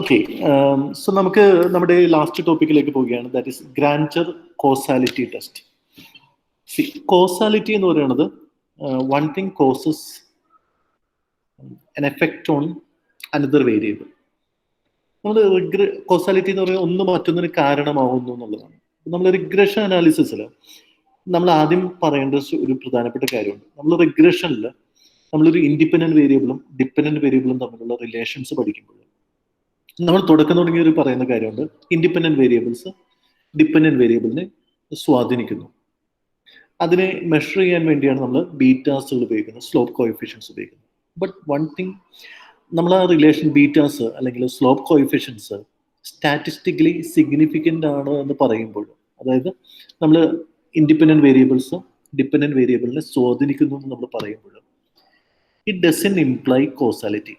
Okay, so നമുക്ക് നമ്മുടെ last ടോപ്പിക്കിലേക്ക് പോവുകയാണ്. That is grantor causality test. Causality എന്ന് പറയുന്നത് one thing causes an effect on another variable. നമ്മൾ കോസാലിറ്റി എന്ന് പറയുന്നത് ഒന്ന് മറ്റൊന്നിന് കാരണമാവുന്നു എന്നുള്ളതാണ്. നമ്മൾ റിഗ്രഷൻ അനാലിസിസിൽ നമ്മൾ ആദ്യം പറയേണ്ട ഒരു പ്രധാനപ്പെട്ട കാര്യമുണ്ട്. നമ്മൾ റിഗ്രഷനിൽ നമ്മളൊരു ഇൻഡിപെൻഡന്റ് വേരിയബിളും ഡിപെൻഡന്റ് വേരിയബിളും തമ്മിലുള്ള റിലേഷൻസ് പഠിക്കുമ്പോൾ നമ്മൾ തുടക്കം തുടങ്ങിയ ഒരു പറയുന്ന കാര്യമുണ്ട്. ഇൻഡിപെൻഡന്റ് വേരിയബിൾസ് ഡിപെൻഡന്റ് വേരിയബിളിനെ സ്വാധീനിക്കുന്നു. അതിനെ മെഷർ ചെയ്യാൻ വേണ്ടിയാണ് നമ്മൾ ബീറ്റാസുകൾ ഉപയോഗിക്കുന്നത്, സ്ലോപ്പ് കോഎഫിഷ്യൻസ് ഉപയോഗിക്കുന്നത്. ബട്ട് വൺ തിങ്, നമ്മൾ ആ റിലേഷൻ ബീറ്റാസ് അല്ലെങ്കിൽ സ്ലോപ്പ് കോഎഫിഷ്യൻസ് സ്റ്റാറ്റിസ്റ്റിക്കലി സിഗ്നിഫിക്കൻ്റ് ആണ് എന്ന് പറയുമ്പോൾ, അതായത് നമ്മൾ ഇൻഡിപെൻഡന്റ് വേരിയബിൾസ് ഡിപെൻഡന്റ് വേരിയബിളിനെ സ്വാധീനിക്കുന്നു എന്ന് നമ്മൾ പറയുമ്പോൾ ഇറ്റ് ഡസൻറ്റ് ഇംപ്ലൈ കോസാലിറ്റി.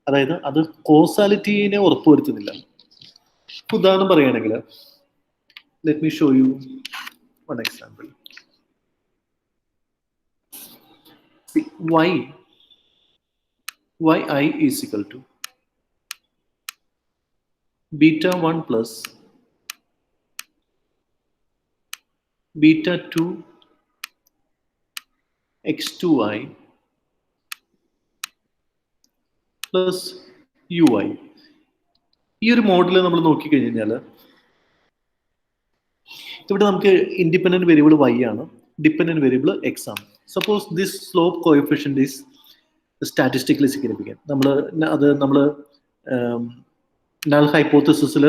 അതായത് അത് കോസാലിറ്റീനെ ഉറപ്പുവരുത്തുന്നില്ല. ഉദാഹരണം പറയുകയാണെങ്കിൽ, let me show you one example. yi is equal to beta 1 plus beta 2 x2i plus ui. ഈ ഒരു മോഡൽ നമ്മൾ നോക്കിക്കഴിഞ്ഞാൽ ഇവിടെ നമുക്ക് ഇൻഡിപെൻഡന്റ് വേരിയബിൾ y ആണ്, ഡിപെൻഡന്റ് വേരിയബിൾ x ആണ്. Suppose this slope coefficient is statistically significant. നമ്മൾ നൾ ഹൈപ്പോത്തസിസിൽ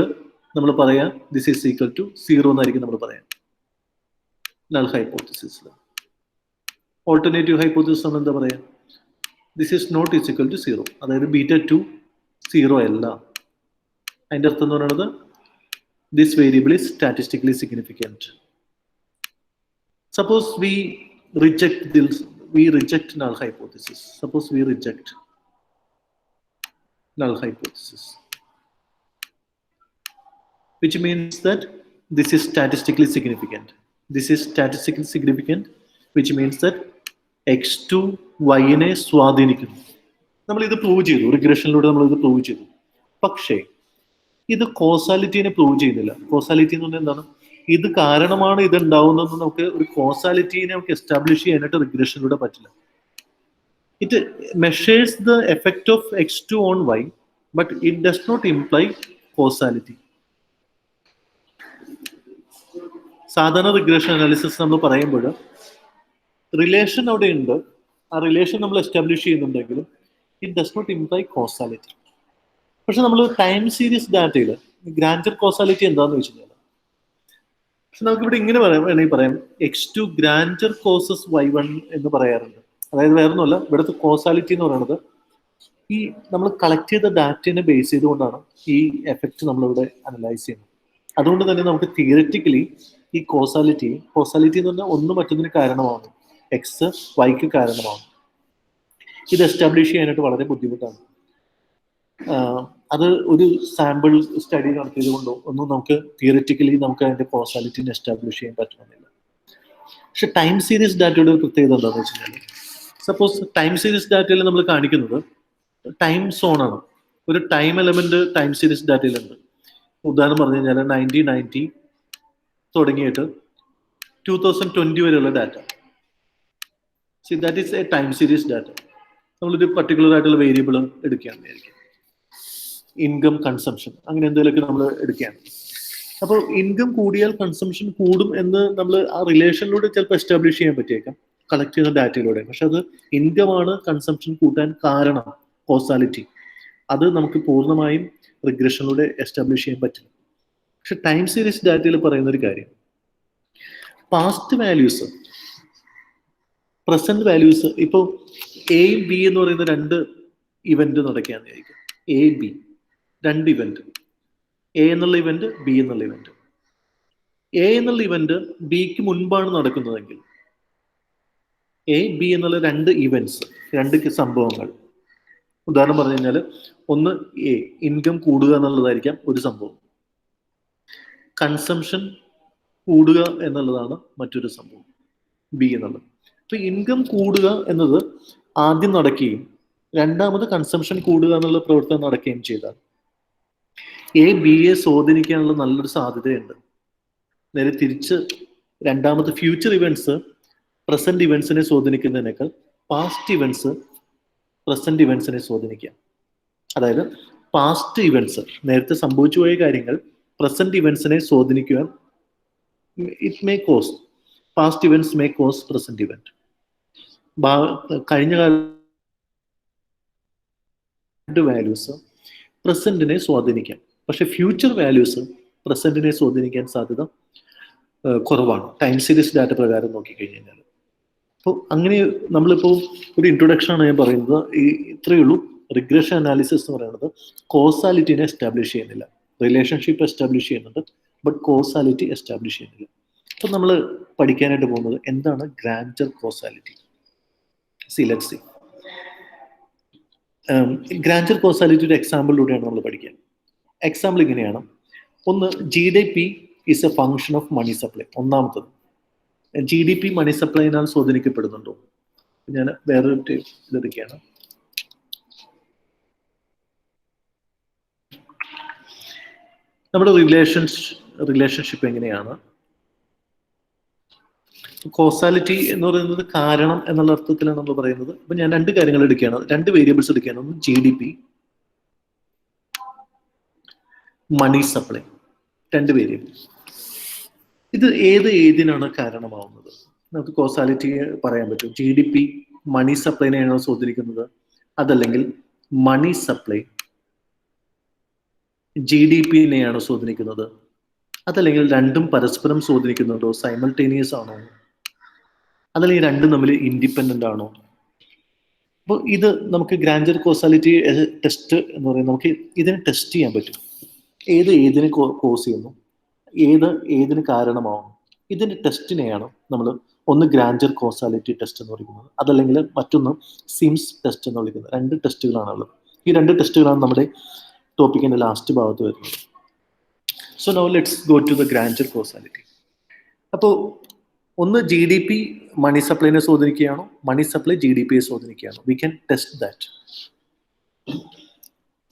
നമ്മൾ പറയാം ദിസ് ഈസ് ഈക്വൽ ടു 0 എന്നായിരിക്കും നമ്മൾ പറയാം നൾ ഹൈപ്പോത്തസിസിൽ. ഓൾട്ടർനേറ്റീവ് ഹൈപ്പോത്തസിസ് നമ്മൾ എന്താ പറയാം, this is not is equal to 0. അതായത് ബീറ്റ 2 0 അല്ല. അതിൻ്റെ അർത്ഥം എന്ന് പറയുന്നത് this variable is statistically significant. Suppose we reject null hypothesis. Suppose we reject null hypothesis, which means that this is statistically significant. This is statistically significant, which means that x2 y-നെ സ്വാധീനിക്കുന്നു. നമ്മൾ ഇത് prove ചെയ്തു, റിഗ്രഷനിലൂടെ നമ്മൾ ഇത് prove ചെയ്തു. പക്ഷേ ഇത് കോസാലിറ്റീനെ prove ചെയ്യുന്നില്ല. കോസാലിറ്റി എന്ന് പറഞ്ഞാൽ എന്താണ്? ഇത് കാരണമാണ് ഇത് ഉണ്ടാവുന്നതെന്ന് നമുക്ക് ഒരു കോസാലിറ്റീനെ നമുക്ക് എസ്റ്റാബ്ലിഷ് ചെയ്യാനായിട്ട് റിഗ്രഷനിലൂടെ പറ്റില്ല. It measures the effect of x2 on y, but it does not imply causality. സാധാരണ റിഗ്രഷൻ അനാലിസിസ് നമ്മൾ പറയുമ്പോൾ റിലേഷൻ അവിടെ ഉണ്ട്, ആ റിലേഷൻ നമ്മൾ എസ്റ്റാബ്ലിഷ് ചെയ്യുന്നുണ്ടെങ്കിലും it does not imply causality. പക്ഷെ നമ്മൾ ടൈം സീരീസ് ഡാറ്റയിൽ ഗ്രാൻഡർ കോസാലിറ്റി എന്താണെന്ന് വെച്ച് കഴിഞ്ഞാൽ, പക്ഷെ നമുക്കിവിടെ ഇങ്ങനെ വേണമെങ്കിൽ പറയാം x2 ഗ്രാൻഡർ കോസസ് y1 എന്ന് പറയാറുണ്ട്. അതായത് വേറെ ഒന്നുമല്ല, ഇവിടുത്തെ കോസാലിറ്റി എന്ന് പറയുന്നത് ഈ നമ്മൾ കളക്ട് ചെയ്ത ഡാറ്റയെ ബേസ് ചെയ്തുകൊണ്ടാണ് ഈ എഫക്റ്റ് നമ്മളിവിടെ അനലൈസ് ചെയ്യുന്നത്. അതുകൊണ്ട് തന്നെ നമുക്ക് തിയററ്റിക്കലി ഈ കോസാലിറ്റി എന്ന് പറഞ്ഞാൽ ഒന്ന് മറ്റൊന്നിന് കാരണമാകും, എക്സ് വൈക്ക് കാരണമാകും. ഇത് എസ്റ്റാബ്ലിഷ് ചെയ്യാനായിട്ട് വളരെ ബുദ്ധിമുട്ടാണ്. അത് ഒരു സാമ്പിൾ സ്റ്റഡി നടത്തിയത് കൊണ്ടോ ഒന്നും നമുക്ക് തിയററ്റിക്കലി നമുക്ക് അതിന്റെ കോസാലിറ്റിനെ എസ്റ്റാബ്ലിഷ് ചെയ്യാൻ പറ്റുന്നില്ല. പക്ഷെ ടൈം സീരീസ് ഡാറ്റയുടെ ഒരു പ്രത്യേകത എന്താണെന്ന് വെച്ച് കഴിഞ്ഞാൽ, സപ്പോസ് ടൈം സീരീസ് ഡാറ്റയിൽ നമ്മൾ കാണിക്കുന്നത് ടൈം സോൺ ആണ്. ഒരു ടൈം എലമെന്റ് ടൈം സീരീസ് ഡാറ്റയിലുണ്ട്. ഉദാഹരണം പറഞ്ഞു കഴിഞ്ഞാൽ 1990 തുടങ്ങിയിട്ട് 2020 വരെയുള്ള data. That is A time series data. നമ്മളൊരു പർട്ടിക്കുലർ ആയിട്ടുള്ള വേരിയബിൾ എടുക്കുകയാണെന്നായിരിക്കും, ഇൻകം, കൺസംഷൻ, അങ്ങനെ എന്തെങ്കിലുമൊക്കെ നമ്മൾ എടുക്കുകയാണ്. അപ്പോൾ ഇൻകം കൂടിയാൽ കൺസംഷൻ കൂടും എന്ന് നമ്മൾ ആ റിലേഷനിലൂടെ ചിലപ്പോൾ എസ്റ്റാബ്ലിഷ് ചെയ്യാൻ പറ്റിയേക്കാം കളക്ട് ചെയ്യുന്ന ഡാറ്റയിലൂടെ. പക്ഷെ അത് ഇൻകമാണ് കൺസംഷൻ കൂട്ടാൻ കാരണം, കോസാലിറ്റി. അത് നമുക്ക് പൂർണ്ണമായും റിഗ്രഷനിലൂടെ എസ്റ്റാബ്ലിഷ് ചെയ്യാൻ പറ്റില്ല. പക്ഷെ ടൈം സീരീസ് ഡാറ്റയിൽ പറയുന്ന ഒരു കാര്യം, പാസ്റ്റ് വാല്യൂസ് പ്രസന്റ് വാല്യൂസ്, ഇപ്പോൾ എ ബി എന്ന് പറയുന്ന രണ്ട് ഇവന്റ് നടക്കുകയാണെന്ന് വിചാരിക്കും. എ ബി രണ്ട് ഇവന്റ്, എ എന്നുള്ള ഇവന്റ്, ബി എന്നുള്ള ഇവന്റ്. എ എന്നുള്ള ഇവന്റ് ബിക്ക് മുൻപാണ് നടക്കുന്നതെങ്കിൽ എ ബി എന്നുള്ള രണ്ട് ഇവന്റ്സ്, രണ്ട് സംഭവങ്ങൾ, ഉദാഹരണം പറഞ്ഞു കഴിഞ്ഞാൽ ഒന്ന് എ ഇൻകം കൂടുക എന്നുള്ളതായിരിക്കാം ഒരു സംഭവം, കൺസംഷൻ കൂടുക എന്നുള്ളതാണ് മറ്റൊരു സംഭവം, ബി എന്നുള്ളത്. അപ്പൊ ഇൻകം കൂടുക എന്നത് ആദ്യം നടക്കുകയും രണ്ടാമത് കൺസംഷൻ കൂടുക എന്നുള്ള പ്രവർത്തനം നടക്കുകയും ചെയ്താൽ എ ബിയെ സ്വാധീനിക്കാനുള്ള നല്ലൊരു സാധ്യതയുണ്ട്. നേരെ തിരിച്ച് രണ്ടാമത്തെ ഫ്യൂച്ചർ ഇവന്റ്സ് പ്രസന്റ് ഇവന്റ്സിനെ സ്വാധീനിക്കുന്നതിനേക്കാൾ പാസ്റ്റ് ഇവന്റ്സ് പ്രസന്റ് ഇവന്റ്സിനെ സ്വാധീനിക്കാം. അതായത് പാസ്റ്റ് ഇവന്റ്സ്, നേരത്തെ സംഭവിച്ചു പോയ കാര്യങ്ങൾ പ്രസന്റ് ഇവന്റ്സിനെ സ്വാധീനിക്കുവാൻ it may cause, past events may cause present event. കഴിഞ്ഞ കാല വാല്യൂസ് പ്രസന്റിനെ സ്വാധീനിക്കാം, പക്ഷെ ഫ്യൂച്ചർ വാല്യൂസ് പ്രസന്റിനെ സ്വാധീനിക്കാൻ സാധ്യത കുറവാണ് ടൈം സീരീസ് ഡാറ്റ പ്രകാരം നോക്കിക്കഴിഞ്ഞാൽ. അപ്പോൾ അങ്ങനെ നമ്മളിപ്പോൾ ഒരു ഇൻട്രൊഡക്ഷൻ ആണ് ഞാൻ പറയുന്നത്. ഇത്രയേ ഉള്ളൂ. റിഗ്രഷൻ അനാലിസിസ് എന്ന് പറയുന്നത് കോസാലിറ്റിനെ എസ്റ്റാബ്ലിഷ് ചെയ്യുന്നില്ല, റിലേഷൻഷിപ്പ് എസ്റ്റാബ്ലിഷ് ചെയ്യുന്നുണ്ട്, ബട്ട് കോസാലിറ്റി എസ്റ്റാബ്ലിഷ് ചെയ്യുന്നില്ല. അപ്പം നമ്മൾ പഠിക്കാനായിട്ട് പോകുന്നത് എന്താണ് Granger causality. Let's see. Granger കോസാലിറ്റിയുടെ എക്സാമ്പിളിലൂടെയാണ് നമ്മൾ പഠിക്കുക. എക്സാമ്പിൾ ഇങ്ങനെയാണ്. ഒന്ന്, GDP is a function of money supply. ഒന്നാമത്തത്, GDP മണി സപ്ലൈനാൽ സ്വാധീനിക്കപ്പെടുന്നുണ്ടോ? ഞാൻ വേറൊരു ഇതെടുക്കുകയാണ്. നമ്മുടെ റിലേഷൻഷിപ്പ് എങ്ങനെയാണ്? കോസാലിറ്റി എന്ന് പറയുന്നത് കാരണം എന്നുള്ള അർത്ഥത്തിലാണ് നമ്മൾ പറയുന്നത്. അപ്പൊ ഞാൻ രണ്ട് കാര്യങ്ങൾ എടുക്കുകയാണ്, രണ്ട് വേരിയബിൾസ് എടുക്കുകയാണ്. ഒന്ന് GDP, മണി സപ്ലൈ, രണ്ട് വേരിയബിൾ. ഇത് ഏതിനാണ് കാരണമാവുന്നത്? നമുക്ക് കോസാലിറ്റി പറയാൻ പറ്റും. GDP മണി സപ്ലൈനെയാണോ സ്വാധീനിക്കുന്നത്, അതല്ലെങ്കിൽ മണി സപ്ലൈ GDPനെയാണോ സ്വാധീനിക്കുന്നത്, അതല്ലെങ്കിൽ രണ്ടും പരസ്പരം സ്വാധീനിക്കുന്നുണ്ടോ, സൈമൾട്ടേനിയസ് ആണോ, അതല്ലെങ്കിൽ രണ്ടും തമ്മിൽ ഇൻഡിപെൻഡന്റ് ആണോ? അപ്പോൾ ഇത് നമുക്ക് ഗ്രാൻഡർ കോസാലിറ്റി ടെസ്റ്റ് എന്ന് പറയുന്നത്, നമുക്ക് ഇതിനെ ടെസ്റ്റ് ചെയ്യാൻ പറ്റും. ഏതിന് കോസ് ചെയ്യുന്നു, ഏതിന് കാരണമാവുന്നു, ഇതിന്റെ ടെസ്റ്റിനെയാണ് നമ്മൾ ഒന്ന് ഗ്രാൻഡർ കോസാലിറ്റി ടെസ്റ്റ് എന്ന് വിളിക്കുന്നത്, അതല്ലെങ്കിൽ മറ്റൊന്ന് സിംസ് ടെസ്റ്റ് എന്ന് വിളിക്കുന്നത്. രണ്ട് ടെസ്റ്റുകളാണ് ഉള്ളത്. ഈ രണ്ട് ടെസ്റ്റുകളാണ് നമ്മുടെ ടോപ്പിക്കിന്റെ ലാസ്റ്റ് ഭാഗത്ത് വരുന്നത്. So now let's go to the Granger causality. അപ്പോൾ ഒന്ന്, GDP മണി സപ്ലൈനെ സ്വാധീനിക്കുകയാണോ, മണി സപ്ലൈ GDPയെ സ്വാധീനിക്കുകയാണോ? We can test that.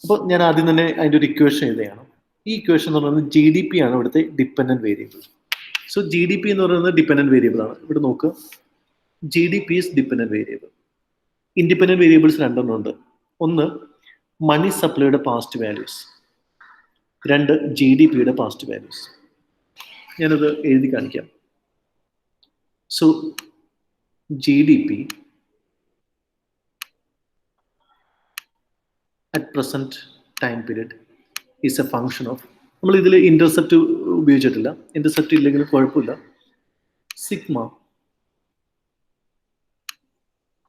അപ്പോൾ ഞാൻ ആദ്യം തന്നെ അതിൻ്റെ ഒരു ഇക്വേഷൻ എഴുതുകയാണ്. ഈ ഇക്വേഷൻ എന്ന് പറയുന്നത് GDP ആണ് ഇവിടുത്തെ ഡിപ്പെൻഡന്റ് വേരിയബിൾ. സോ GDP എന്ന് പറയുന്നത് ഡിപ്പെൻഡന്റ് വേരിയബിൾ ആണ്. ഇവിടെ നോക്കുക, GDP is dependent variable. Independent variables രണ്ടെണ്ണം ഉണ്ട്. ഒന്ന്, മണി സപ്ലൈയുടെ പാസ്റ്റ് വാല്യൂസ്, രണ്ട്, GDPയുടെ പാസ്റ്റ് വാല്യൂസ്. ഞാനത് എഴുതി കാണിക്കാം. So GDP at present time period is a function of, നമ്മൾ ഇതിൽ ഇന്റർസെപ്റ്റ് ഉപയോഗിച്ചിട്ടില്ല, ഇന്റർസെപ്റ്റ് ഇല്ലെങ്കിലും കുഴപ്പമില്ല, sigma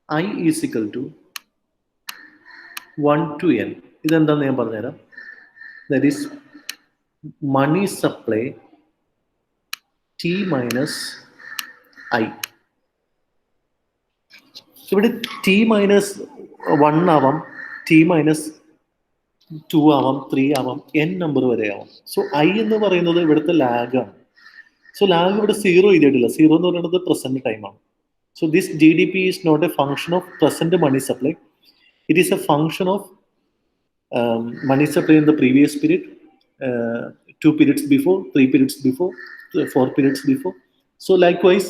I is equal to 1 to n. ഇതെന്താന്ന് ഞാൻ പറഞ്ഞുതരാം. That is money supply T minus I. ഇവിടെ T മൈനസ് 1 ആവാം, T മൈനസ് 2 ആവാം, 3 ആവാം, n നമ്പർ വരെ ആവാം. സോ I എന്ന് പറയുന്നത് ഇവിടുത്തെ ലാഗാണ്. സോ ലാഗ് ഇവിടെ 0 എഴുതിയിട്ടില്ല. 0 എന്ന് പറയുന്നത് പ്രസന്റ് ടൈമാണ്. So this GDP is not a function of present money supply. It is a function of money supply in the previous period, 2 periods before, 3 periods before, 4 periods before. So likewise,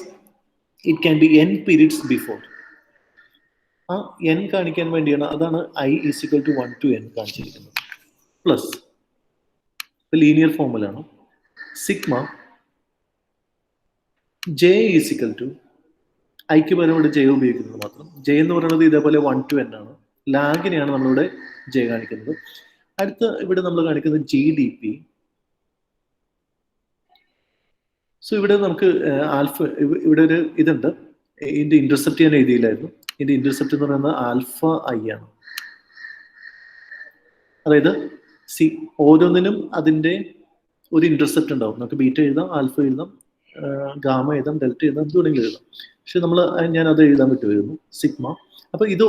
it can be n periods before. n കാണിക്കാൻ വേണ്ടിയാണ്, അതാണ് I is equal to 1 to n കാണിച്ചിരിക്കുന്നത്. Plus linear ഫോമുലാണ് sigma J is equal to, ഐക്ക് പകരം ഇവിടെ J ഉപയോഗിക്കുന്നത് മാത്രം. J എന്ന് പറയുന്നത് ഇതേപോലെ 1 to n ആണ്. ലാഗിനെയാണ് നമ്മളിവിടെ J കാണിക്കുന്നത്. അടുത്ത ഇവിടെ നമ്മൾ കാണിക്കുന്നത് GDP. സോ ഇവിടെ നമുക്ക് ആൽഫ, ഇവിടെ ഒരു ഇതുണ്ട്, ഇതിന്റെ ഇന്റർസെപ്റ്റ് ഞാൻ എഴുതിയില്ലായിരുന്നു. ഇതിന്റെ ഇന്റർസെപ്റ്റ് എന്ന് പറയുന്നത് ആൽഫ I ആണ്. അതായത് ഓരോന്നിനും അതിന്റെ ഒരു ഇന്റർസെപ്റ്റ് ഉണ്ടാവും. നമുക്ക് ബീറ്റ എഴുതാം, ആൽഫ എഴുതാം, ഗാമ എഴുതാം, ഡെൽറ്റ എഴുതാം, എന്ത് വേണമെങ്കിലും എഴുതാം. പക്ഷെ ഞാൻ അത് എഴുതാൻ പറ്റുമായിരുന്നു, സിഗ്മ. അപ്പൊ ഇത്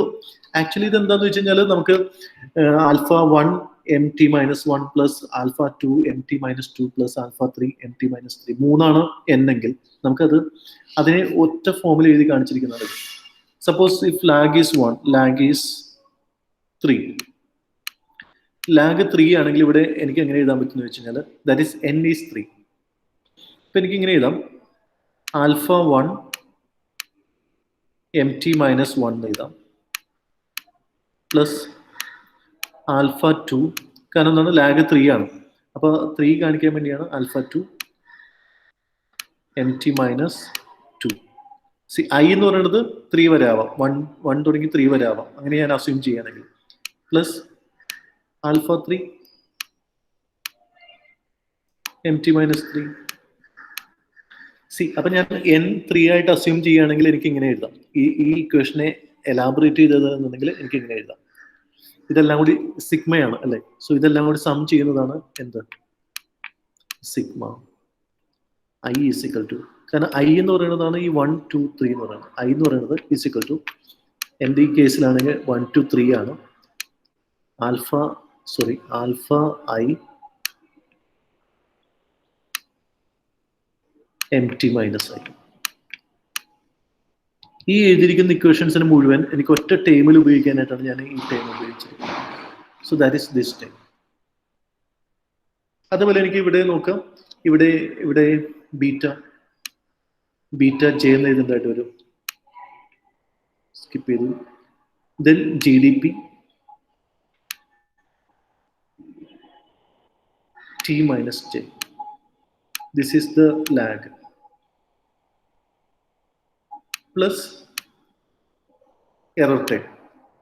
ആക്ച്വലി ഇത് എന്താന്ന് വെച്ച് കഴിഞ്ഞാൽ, നമുക്ക് alpha 1 MT minus 1 plus alpha 2 MT minus 2 plus alpha 3 MT minus 3, മൂന്നാണ് n എങ്കിൽ നമുക്കത് അതിനെ ഒറ്റ ഫോമിൽ എഴുതി കാണിച്ചിരിക്കുന്നത്. Suppose if lag is 1, lag is 3, lag 3 ആണെങ്കിൽ ഇവിടെ എനിക്ക് എങ്ങനെ എഴുതാൻ പറ്റുമെന്ന് വെച്ച് കഴിഞ്ഞാൽ ദാറ്റ് ഈസ് n ഈസ് 3. ഇപ്പം എനിക്ക് ഇങ്ങനെ എഴുതാം ആൽഫ 1 mt മൈനസ് 1 എഴുതാം പ്ലസ് ആൽഫ 2, കാരണം എന്താണ് ലാഗ് 3 ആണ്, അപ്പോൾ 3 കാണിക്കാൻ വേണ്ടിയാണ് alpha 2 mt minus 2. C I എന്ന് പറയുന്നത് 3 വരെ ആവാം, 1 തുടങ്ങി 3 വരെ ആവാം, അങ്ങനെ ഞാൻ അസ്യൂം ചെയ്യുകയാണെങ്കിൽ plus alpha 3 mt minus 3. C അപ്പം ഞാൻ n 3 ആയിട്ട് അസ്യൂം ചെയ്യുകയാണെങ്കിൽ എനിക്ക് ഇങ്ങനെ എഴുതാം, ഈ ഇക്വേഷനെ എലാബറേറ്റ് ചെയ്തതെന്നുണ്ടെങ്കിൽ എനിക്ക് ഇങ്ങനെ എഴുതാം. ഇതെല്ലാം കൂടി സിഗ്മയാണ് അല്ലേ, സോ ഇതെല്ലാം കൂടി സം ചെയ്യുന്നതാണ് എന്ത് സിഗ്മ ഐ ഈസിക്കൽ ടു, കാരണം ഐ എന്ന് പറയുന്നതാണ് ഈ 1 2 3 എന്ന് പറയുന്നത്. ഐ എന്ന് പറയുന്നത് ഈസിക്കൽ ടു എൻ്റെ ഈ കേസിലാണെങ്കിൽ 1 2 3 ആണ്, alpha I mt minus I. ഈ എഴുതിയിരിക്കുന്ന ഇക്വേഷൻസിന് മുഴുവൻ എനിക്ക് ഒറ്റ ടേമിൽ ഉപയോഗിക്കാനായിട്ടാണ് ഞാൻ ഈ ടേം ഉപയോഗിച്ചിരിക്കുന്നത്. So that is this term. അതുപോലെ എനിക്ക് ഇവിടെ നോക്കാം, ഇവിടെ ബീറ്റ ജെ എന്ന് എഴുതുന്നതായിട്ട് വരും, സ്കിപ്പ് ചെയ്തു. Then G D P T minus J, this is the lag plus error time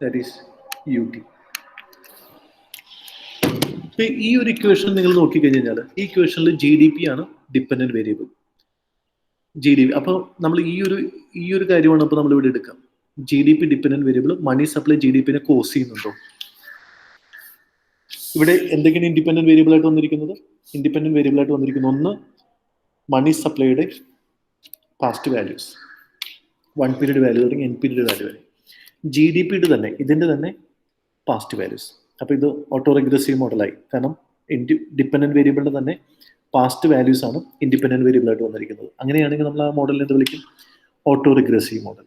that is U T. ഈ ഒരു ഇക്വേഷൻ നിങ്ങൾ നോക്കിക്കഴിഞ്ഞാൽ ഈ ഇക്വേഷനിൽ ജി ഡി പി ആണ് dependent variable, G D P. അപ്പോൾ നമ്മൾ ഈ ഒരു കാര്യമാണ് ഇപ്പോൾ നമ്മൾ ഇവിടെ എടുക്കാം. G D P dependent variable, money supply G D പിനെ കോസ് ചെയ്യുന്നുണ്ടോ? ഇവിടെ എന്തൊക്കെയാണ് ഇൻഡിപെൻഡന്റ് വേരിയബിൾ ആയിട്ട് വന്നിരിക്കുന്നത്? ഇൻഡിപെൻഡന്റ് വേരിയബിൾ ആയിട്ട് വന്നിരിക്കുന്ന ഒന്ന് മണി സപ്ലൈയുടെ പാസ്റ്റ് വാല്യൂസ്, 1 പീരീഡ് വാല്യൂ തുടങ്ങി n പീരീഡ് വാല്യൂ വരെ. ജി ഡി പിയുടെ തന്നെ ഇതിൻ്റെ തന്നെ പാസ്റ്റ് വാല്യൂസ്. അപ്പോൾ ഇത് ഓട്ടോ റിഗ്രസീവ് മോഡലായി, കാരണം ഡിപ്പെൻഡന്റ് വേരിയബിളിന്റെ തന്നെ പാസ്റ്റ് വാല്യൂസ് ആണ് ഇൻഡിപെൻഡന്റ് വേരിയബിൾ ആയിട്ട് വന്നിരിക്കുന്നത്. അങ്ങനെയാണെങ്കിൽ നമ്മൾ ആ മോഡലിനെ എന്ത് വിളിക്കും? Auto regressive model.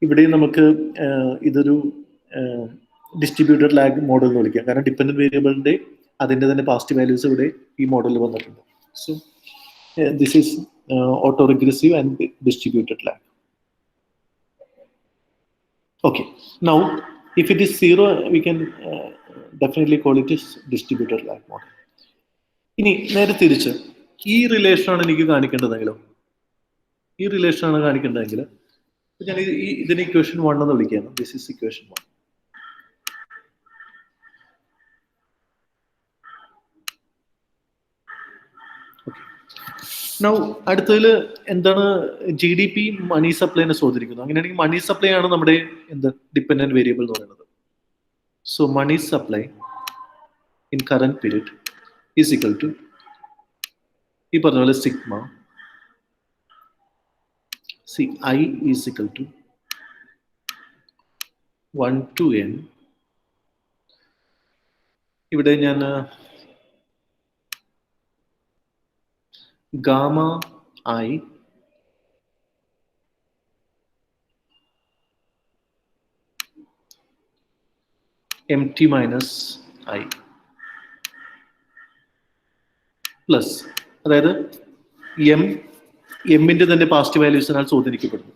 ഇവിടെയും നമുക്ക് ഇതൊരു ഡിസ്ട്രിബ്യൂട്ടഡ് ലാഗ് മോഡൽ എന്ന് വിളിക്കാം, കാരണം ഡിപ്പെൻഡന്റ് വേരിയബിളിന്റെ അതിൻ്റെ തന്നെ പാസ്റ്റ് വാല്യൂസ് ഇവിടെ ഈ മോഡലിൽ വന്നിട്ടുണ്ട്. So this is auto regressive and distributed lag. Okay, now if it is 0 we can definitely call it as distributed lag model. ഇനി നേരെ തിരിച്ച് ഈ റിലേഷൻ ആണ് എനിക്ക് കാണിക്കേണ്ടതെങ്കിലോ, ഈ റിലേഷൻ ആണ് കാണിക്കേണ്ടതെങ്കിൽ ഞാൻ ഇതിനെ ഇക്വേഷൻ 1 എന്ന് വിളിക്കുകയാണ്. This is equation 1. നൗ അടുത്തതിൽ എന്താണ്? ജി ഡി പി മണി സപ്ലൈനെ സ്വാധീനിക്കുന്നു. അങ്ങനെയാണെങ്കിൽ മണി സപ്ലൈ ആണ് നമ്മുടെ എന്ത് ഡിപ്പെൻഡന്റ് വേരിയബിൾ എന്ന് പറയുന്നത്. So money supply in current period is equal to ഈ പറഞ്ഞ പോലെ sigma C I is equal to 1 to n. ഇവിടെ ഞാൻ gamma I M T minus I plus, അതായത് എമ്മിന്റെ തന്നെ പാസ്റ്റ് വാല്യൂസിനാൽ സ്വാധീനിക്കപ്പെടുന്നു.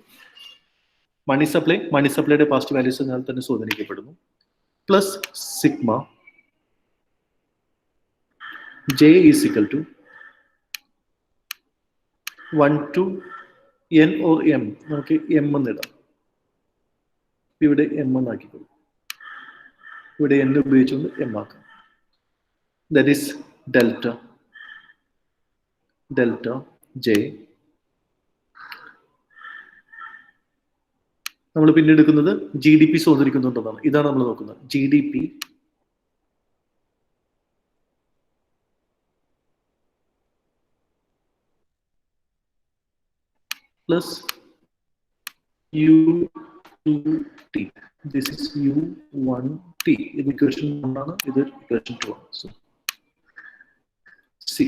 മണി സപ്ലൈയുടെ പാസ്റ്റ് വാല്യൂസിനാൽ തന്നെ സ്വാധീനിക്കപ്പെടുന്നു. Plus sigma J is equal to 1 to n or m. നമുക്ക് m എന്നിടാം, ഇവിടെ m എന്നാക്കിക്കോളൂ, ഇവിടെ n ഉപയോഗിച്ചുകൊണ്ട് m ആക്കാം. That is delta J. നമ്മൾ പിന്നെ എടുക്കുന്നത് ജി ഡി പി സ്വാധീനിക്കുന്നുണ്ടെന്നാണ്. ഇതാണ് നമ്മൾ നോക്കുന്നത്. G D P plus u2t. This is u1t. ഇത് ഇക്വേഷൻ 1 ആണ്, ഇത് ഇക്വേഷൻ 2 ആണ്. സോ സി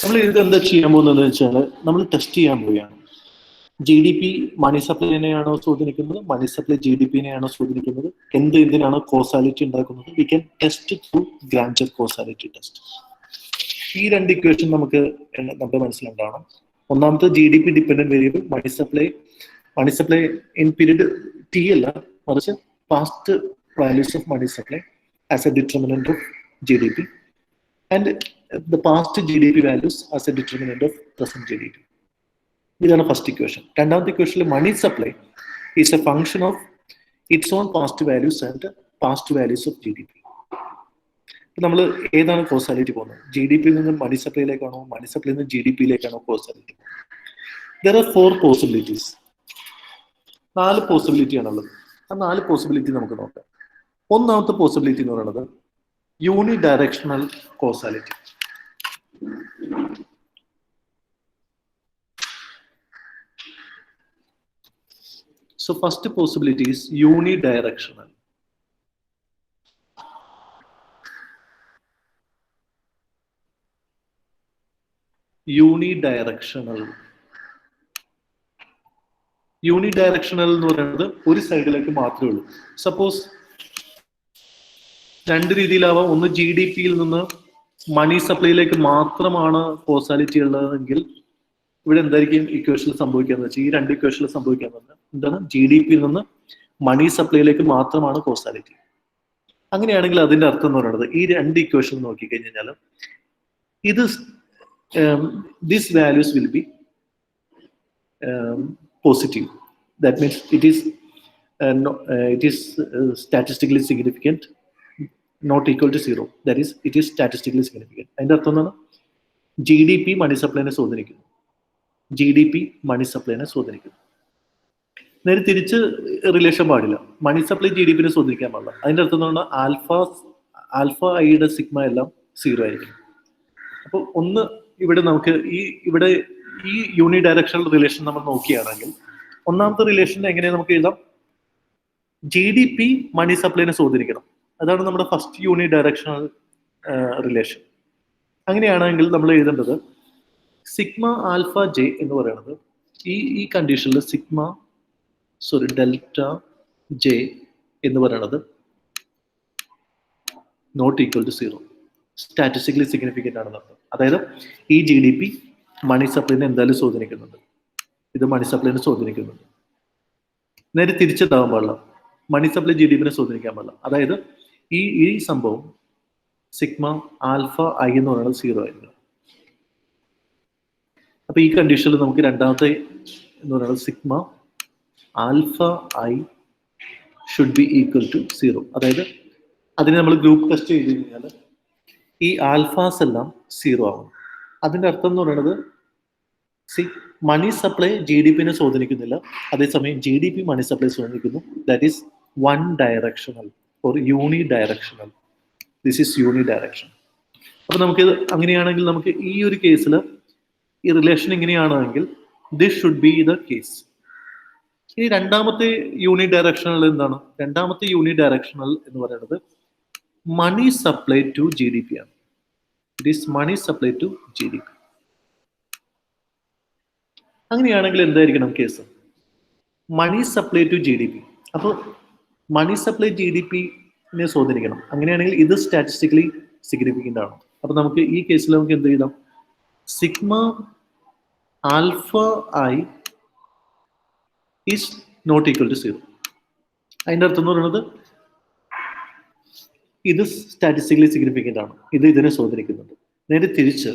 നമ്മൾ ഇത് എന്താ ചെയ്യാൻ പോകുന്നത് വെച്ചാൽ നമ്മൾ ടെസ്റ്റ് ചെയ്യാൻ പോവുകയാണ്. ജി ഡി പി മണി സപ്ലൈനെയാണോ സ്വാധീനിക്കുന്നത്, മണി സപ്ലൈ ജി ഡി പിന്നെയാണോ സ്വാധീനിക്കുന്നത്, എന്തിനാണോ കോസാലിറ്റി ഉണ്ടാക്കുന്നത്? We can test through Granger causality test. ഈ രണ്ട് ഇക്വേഷൻ നമുക്ക് നമ്മുടെ മനസ്സിലുണ്ടാവണം. ഒന്നാമത്തെ G D P dependent variable money supply in period T അല്ല, മറിച്ച് past values of money supply as a determinant of G D P and the past G D P values as a determinant of present G D P. ഇതാണ് first equation. രണ്ടാമത്തെ ഇക്വേഷനിൽ money supply is a function of its own past values and past values of G D P. നമ്മൾ ഏതാണ് causality പോകുന്നത്? G D പിയിൽ നിന്ന് മണി സപ്ലൈയിലേക്കാണോ, money സപ്ലൈയിൽ നിന്ന് ജി ഡി പിയിലേക്കാണോ causality? There are 4 possibilities. 4 possibility ആണുള്ളത്. ആ 4 പോസിബിലിറ്റി നമുക്ക് നോക്കാം. ഒന്നാമത്തെ പോസിബിലിറ്റി എന്ന് പറയുന്നത് unidirectional causality. So first possibility is unidirectional. Unidirectional എന്ന് പറയുന്നത് ഒരു സൈഡിലേക്ക് മാത്രമേ ഉള്ളൂ. സപ്പോസ് രണ്ട് രീതിയിലാവാം. ഒന്ന് ജി ഡി പിയിൽ നിന്ന് മണി സപ്ലൈയിലേക്ക് മാത്രമാണ് കോസാലിറ്റി ഉള്ളതെങ്കിൽ ഇവിടെ എന്തായിരിക്കും ഇക്വേഷനിൽ സംഭവിക്കാന്ന് വെച്ചാൽ, ഈ രണ്ട് ഇക്വേഷനിൽ സംഭവിക്കാന്ന് എന്താണ്, ജി ഡി പിയിൽ നിന്ന് മണി സപ്ലൈയിലേക്ക് മാത്രമാണ് കോസാലിറ്റി. അങ്ങനെയാണെങ്കിൽ അതിന്റെ അർത്ഥം എന്ന് പറയുന്നത് ഈ രണ്ട് ഇക്വേഷൻ നോക്കിക്കഴിഞ്ഞാൽ ഇത് these values will be positive. That means it is statistically significant, not equal to 0. That is, it is statistically significant. അതിന്റെ അർത്ഥം എന്താണ്? ജി ഡി പി മണി സപ്ലൈനെ സ്വാധീനിക്കുന്നു. ജി ഡി പി മണി സപ്ലൈനെ സ്വാധീനിക്കുന്നു. നേരെ തിരിച്ച് റിലേഷൻ പാടില്ല. മണി സപ്ലൈ ജി ഡി പിനെ സ്വാധീനിക്കാൻ പാടില്ല. അതിന്റെ അർത്ഥം എന്ന് പറഞ്ഞാൽ ആൽഫ ഐയുടെ സിഗ്മ എല്ലാം 0 ആയിരിക്കും. അപ്പോൾ ഒന്ന് ഇവിടെ നമുക്ക് ഇവിടെ ഈ യൂണി ഡയറക്ഷണൽ റിലേഷൻ നമ്മൾ നോക്കുകയാണെങ്കിൽ ഒന്നാമത്തെ റിലേഷൻ എങ്ങനെ നമുക്ക് എഴുതാം? G D P money സപ്ലൈനെ സ്വാധീനിക്കണം. അതാണ് നമ്മുടെ ഫസ്റ്റ് യൂണി ഡയറക്ഷണൽ റിലേഷൻ. അങ്ങനെയാണെങ്കിൽ നമ്മൾ എഴുതേണ്ടത് സിഗ്മ ആൽഫ ജെ എന്ന് പറയുന്നത് ഈ കണ്ടീഷനിൽ ഡെൽറ്റ ജെ എന്ന് പറയുന്നത് not equal to 0, statistically significant ആണെന്ന് അർത്ഥം. അതായത് ഈ ജി ഡി പി മണി സപ്ലൈനെ എന്തായാലും സ്വാധീനിക്കുന്നുണ്ട്, ഇത് മണി സപ്ലൈനെ സ്വാധീനിക്കുന്നുണ്ട്. നേരെ തിരിച്ചെത്താൻ പാടില്ല, മണി സപ്ലൈ ജി ഡി പിനെ സ്വാധീനിക്കാൻ പാടില്ല. അതായത് ഈ സംഭവം സിഗ്മ ആൽഫ ഐ എന്ന് പറയുന്നത് 0 ആയിരിക്കും. അപ്പൊ ഈ കണ്ടീഷനിൽ നമുക്ക് രണ്ടാമത്തെ എന്ന് പറയുന്നത് sigma alpha I should be equal to 0. അതായത് അതിനെ നമ്മൾ ഗ്രൂപ്പ് ടെസ്റ്റ് ചെയ്ത് കഴിഞ്ഞാൽ ഈ ആൽഫാസ് എല്ലാം 0 ആവും. അതിന്റെ അർത്ഥം എന്ന് പറയുന്നത് മണി സപ്ലൈ ജി ഡി പിനെ സ്വാധീനിക്കുന്നില്ല, അതേസമയം G D P money supply സ്വാധീനിക്കുന്നു. That is one directional or unidirectional. This is uni direction. അപ്പൊ നമുക്ക് അങ്ങനെയാണെങ്കിൽ നമുക്ക് ഈ ഒരു കേസിൽ ഈ റിലേഷൻ ഇങ്ങനെയാണെങ്കിൽ this should be the case. ഇനി രണ്ടാമത്തെ യൂണി ഡയറക്ഷണൽ എന്താണ്? രണ്ടാമത്തെ യൂണി ഡയറക്ഷണൽ എന്ന് പറയുന്നത് money supply to G D P ആണ്. It is money supply to G D P. അങ്ങനെയാണെങ്കിൽ എന്തായിരിക്കണം case? Money supply to G D P. അപ്പോൾ മണി സപ്ലൈ ജി ഡി പിനെ സ്വാധീനിക്കണം. അങ്ങനെയാണെങ്കിൽ ഇത് സ്റ്റാറ്റിസ്റ്റിക്കലി സിഗ്നിഫിക്കന്റ് ആണ്. അപ്പൊ നമുക്ക് ഈ കേസിൽ നമുക്ക് എന്ത് ചെയ്താം? Sigma alpha I is not equal to 0. അതിന്റെ അർത്ഥം എന്ന് പറയുന്നത് ഇത് സ്റ്റാറ്റിസ്റ്റിക്കലി സിഗ്നിഫിക്കന്റ് ആണ്, ഇത് ഇതിനെ സ്വാധീനിക്കുന്നുണ്ട്. നേരെ തിരിച്ച്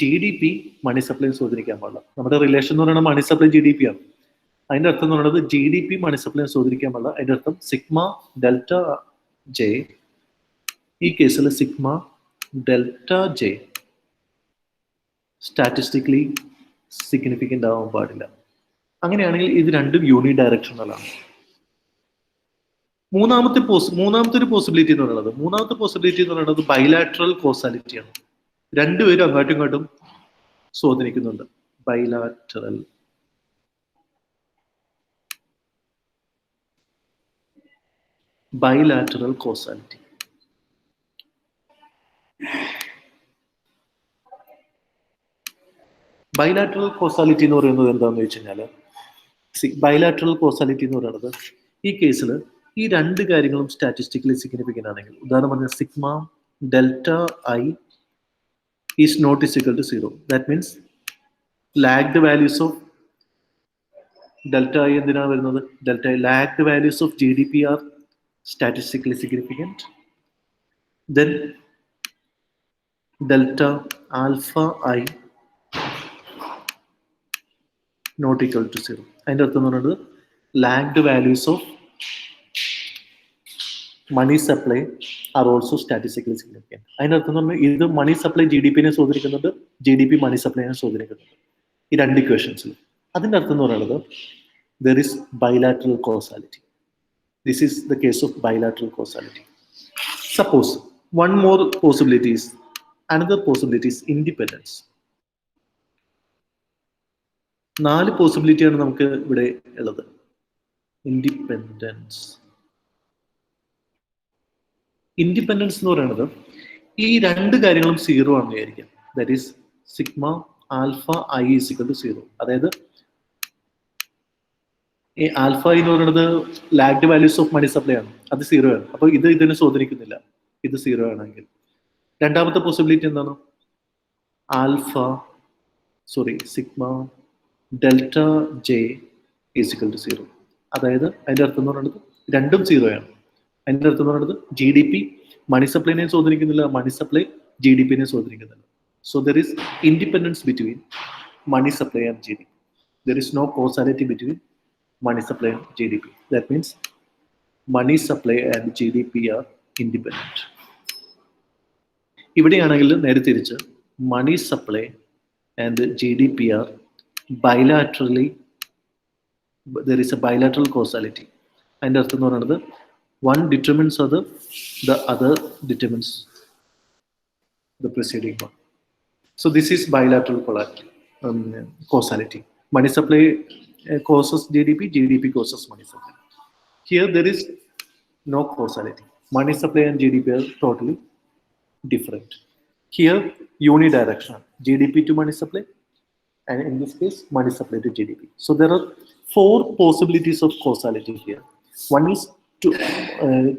G D P money supply സ്വാധീനിക്കാൻ പാടില്ല. നമ്മുടെ റിലേഷൻ എന്ന് പറയുന്നത് money supply G D P ആണ്. അതിന്റെ അർത്ഥം എന്ന് പറയുന്നത് G D P money supply സ്വാധീനിക്കാൻ പാടില്ല. അതിന്റെ അർത്ഥം സിഗ്മ ഡെൽറ്റ ജെ, ഈ കേസിൽ sigma delta J statistically significant ആവാൻ പാടില്ല. അങ്ങനെയാണെങ്കിൽ ഇത് രണ്ടും യൂണി ഡയറക്ഷണൽ ആണ്. മൂന്നാമത്തെ ഒരു പോസിബിലിറ്റി എന്ന് പറയുന്നത് ബൈലാറ്ററൽ കോസാലിറ്റി ആണ്. രണ്ടുപേരും അങ്ങോട്ടും ഇങ്ങോട്ടും സ്വാധീനിക്കുന്നുണ്ട്. Bilateral causality. ബൈലാറ്ററൽ കോസാലിറ്റി എന്ന് പറയുന്നത് എന്താണെന്ന് വെച്ച് കഴിഞ്ഞാൽ ബൈലാറ്ററൽ കോസാലിറ്റി എന്ന് പറയുന്നത് ഈ കേസിൽ ഈ രണ്ട് കാര്യങ്ങളും സ്റ്റാറ്റിസ്റ്റിക്കലി സിഗ്നിഫിക്കൻ്റ് ആണെങ്കിൽ, ഉദാഹരണം പറഞ്ഞാൽ sigma delta I is not is equal to 0. That means lagged values of delta I എന്തിനാണ് വരുന്നത്? Delta I lagged values of GDP are statistically significant. Then delta alpha I not equal to 0. അതിൻ്റെ അർത്ഥം എന്ന് പറയുന്നത് lagged values of money supply are also statistically significant. അതിൻ്റെ അർത്ഥം എന്ന് പറഞ്ഞാൽ ഇത് മണി സപ്ലൈ GDP-നെ സ്വാധീനിക്കുന്നുണ്ട്, GDP മണി സപ്ലൈനെ സ്വാധീനിക്കുന്നുണ്ട്, ഈ രണ്ട് ഇക്വേഷൻസിൽ. അതിൻ്റെ അർത്ഥം എന്ന് പറയുന്നത് there is bilateral causality. This is the case of bilateral causality. Suppose one more possibility is, another possibility is independence. 4 പോസിബിലിറ്റിയാണ് നമുക്ക് ഇവിടെ ഉള്ളത്. ഇൻഡിപെൻഡൻസ് എന്ന് പറയുന്നത് ഈ രണ്ട് കാര്യങ്ങളും 0 ആണെന്ന് വിചാരിക്കാം. That is sigma alpha I is equal to 0. അതായത് ഈ ആൽഫ എന്ന് പറയുന്നത് lagged values of money supply ആണ്, അത് 0 ആണ്. അപ്പോൾ ഇതിനെ സ്വാധീനിക്കുന്നില്ല, ഇത് 0 ആണെങ്കിൽ. രണ്ടാമത്തെ പോസിബിലിറ്റി എന്താണ്? Sigma delta J is equal to 0. അതായത് അതിൻ്റെ അർത്ഥം എന്ന് പറയുന്നത് രണ്ടും 0 ആണ്. അതിൻ്റെ അർത്ഥം എന്ന് പറയുന്നത് GDP മണി സപ്ലൈനെ സ്വാധീനിക്കുന്നില്ല, മണി സപ്ലൈ GDP-നെ സ്വാധീനിക്കുന്നില്ല. So there is independence between money supply and GDP. There is no causality between money supply and GDP. That means money supply and GDP are independent. ഇവിടെയാണെങ്കിൽ നേരെ തിരിച്ച് money supply and GDP are bilaterally, there is a bilateral causality. അതിൻ്റെ അർത്ഥം എന്ന് പറയുന്നത് one determines the other determines the preceding one. So this is bilateral causality. Money supply causes GDP, GDP causes money supply. Here there is no causality. Money supply and GDP are totally different. Here unidirectional, GDP to money supply, and in this case money supply to GDP. So there are 4 possibilities of causality here. One is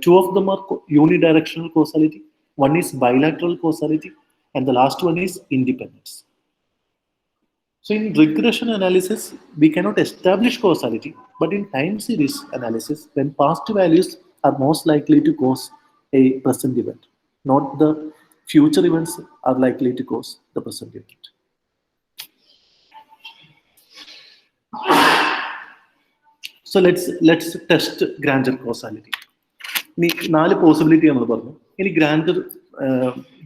two of them are unidirectional causality, one is bilateral causality, and the last one is independence. So in regression analysis, we cannot establish causality, but in time series analysis, when past values are most likely to cause a present event, not the future events are likely to cause the present event. So let's test grandeur causality. ഇനി 4 possibility നമ്മൾ പറഞ്ഞു. ഇനി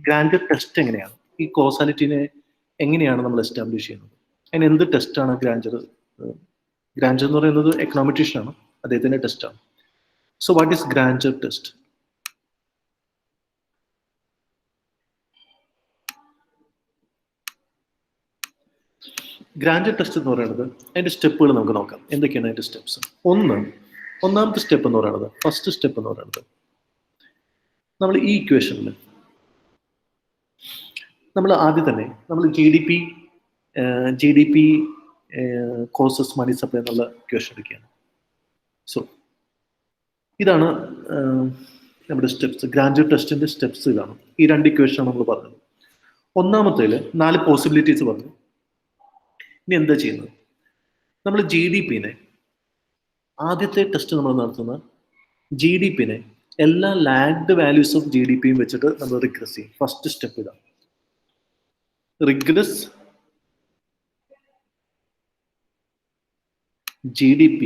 grandeur test എങ്ങനെയാണ്? ഈ കോസാലിറ്റിനെ എങ്ങനെയാണ് നമ്മൾ establish ചെയ്യുന്നത്? അതിന് എന്ത് ടെസ്റ്റാണ് ഗ്രാൻഡർ എന്ന് പറയുന്നത് എക്കണോമെട്രീഷ്യൻ ആണ്, അദ്ദേഹത്തിന്റെ ടെസ്റ്റാണ്. So what is grantor test? Grantor test എന്ന് പറയുന്നത് അതിന്റെ സ്റ്റെപ്പുകൾ നമുക്ക് നോക്കാം. എന്തൊക്കെയാണ് അതിന്റെ സ്റ്റെപ്സ്? ഒന്നാമത്തെ സ്റ്റെപ്പ് എന്ന് പറയുന്നത്, ഫസ്റ്റ് സ്റ്റെപ്പ് എന്ന് പറയുന്നത്, നമ്മൾ ഈ ഇക്വേഷനിൽ നമ്മൾ ആദ്യം തന്നെ നമ്മൾ GDP കോസസ് മണി സപ്ലൈ എന്നുള്ള ഇക്വേഷൻ എടുക്കുകയാണ്. സോ ഇതാണ് നമ്മുടെ സ്റ്റെപ്സ്. ഗ്രാൻഡർ ടെസ്റ്റിന്റെ സ്റ്റെപ്സ് ഇതാണ്. ഈ 2 ഇക്വേഷൻ നമ്മൾ പറഞ്ഞത്. ഒന്നാമത്തേല് 4 പോസിബിലിറ്റീസ് പറഞ്ഞു. ഇനി എന്താ ചെയ്യുന്നത്? നമ്മൾ GDP-നെ ആദ്യത്തെ ടെസ്റ്റ് നമ്മൾ നടത്തുന്ന GDP-നെ എല്ലാ ലാഗ്ഡ് വാല്യൂസ് ഓഫ് GDP-യും വെച്ചിട്ട് നമ്മൾ റിഗ്രസ് ചെയ്യും. ഫസ്റ്റ് സ്റ്റെപ്പ് ഇതാണ്. Regress GDP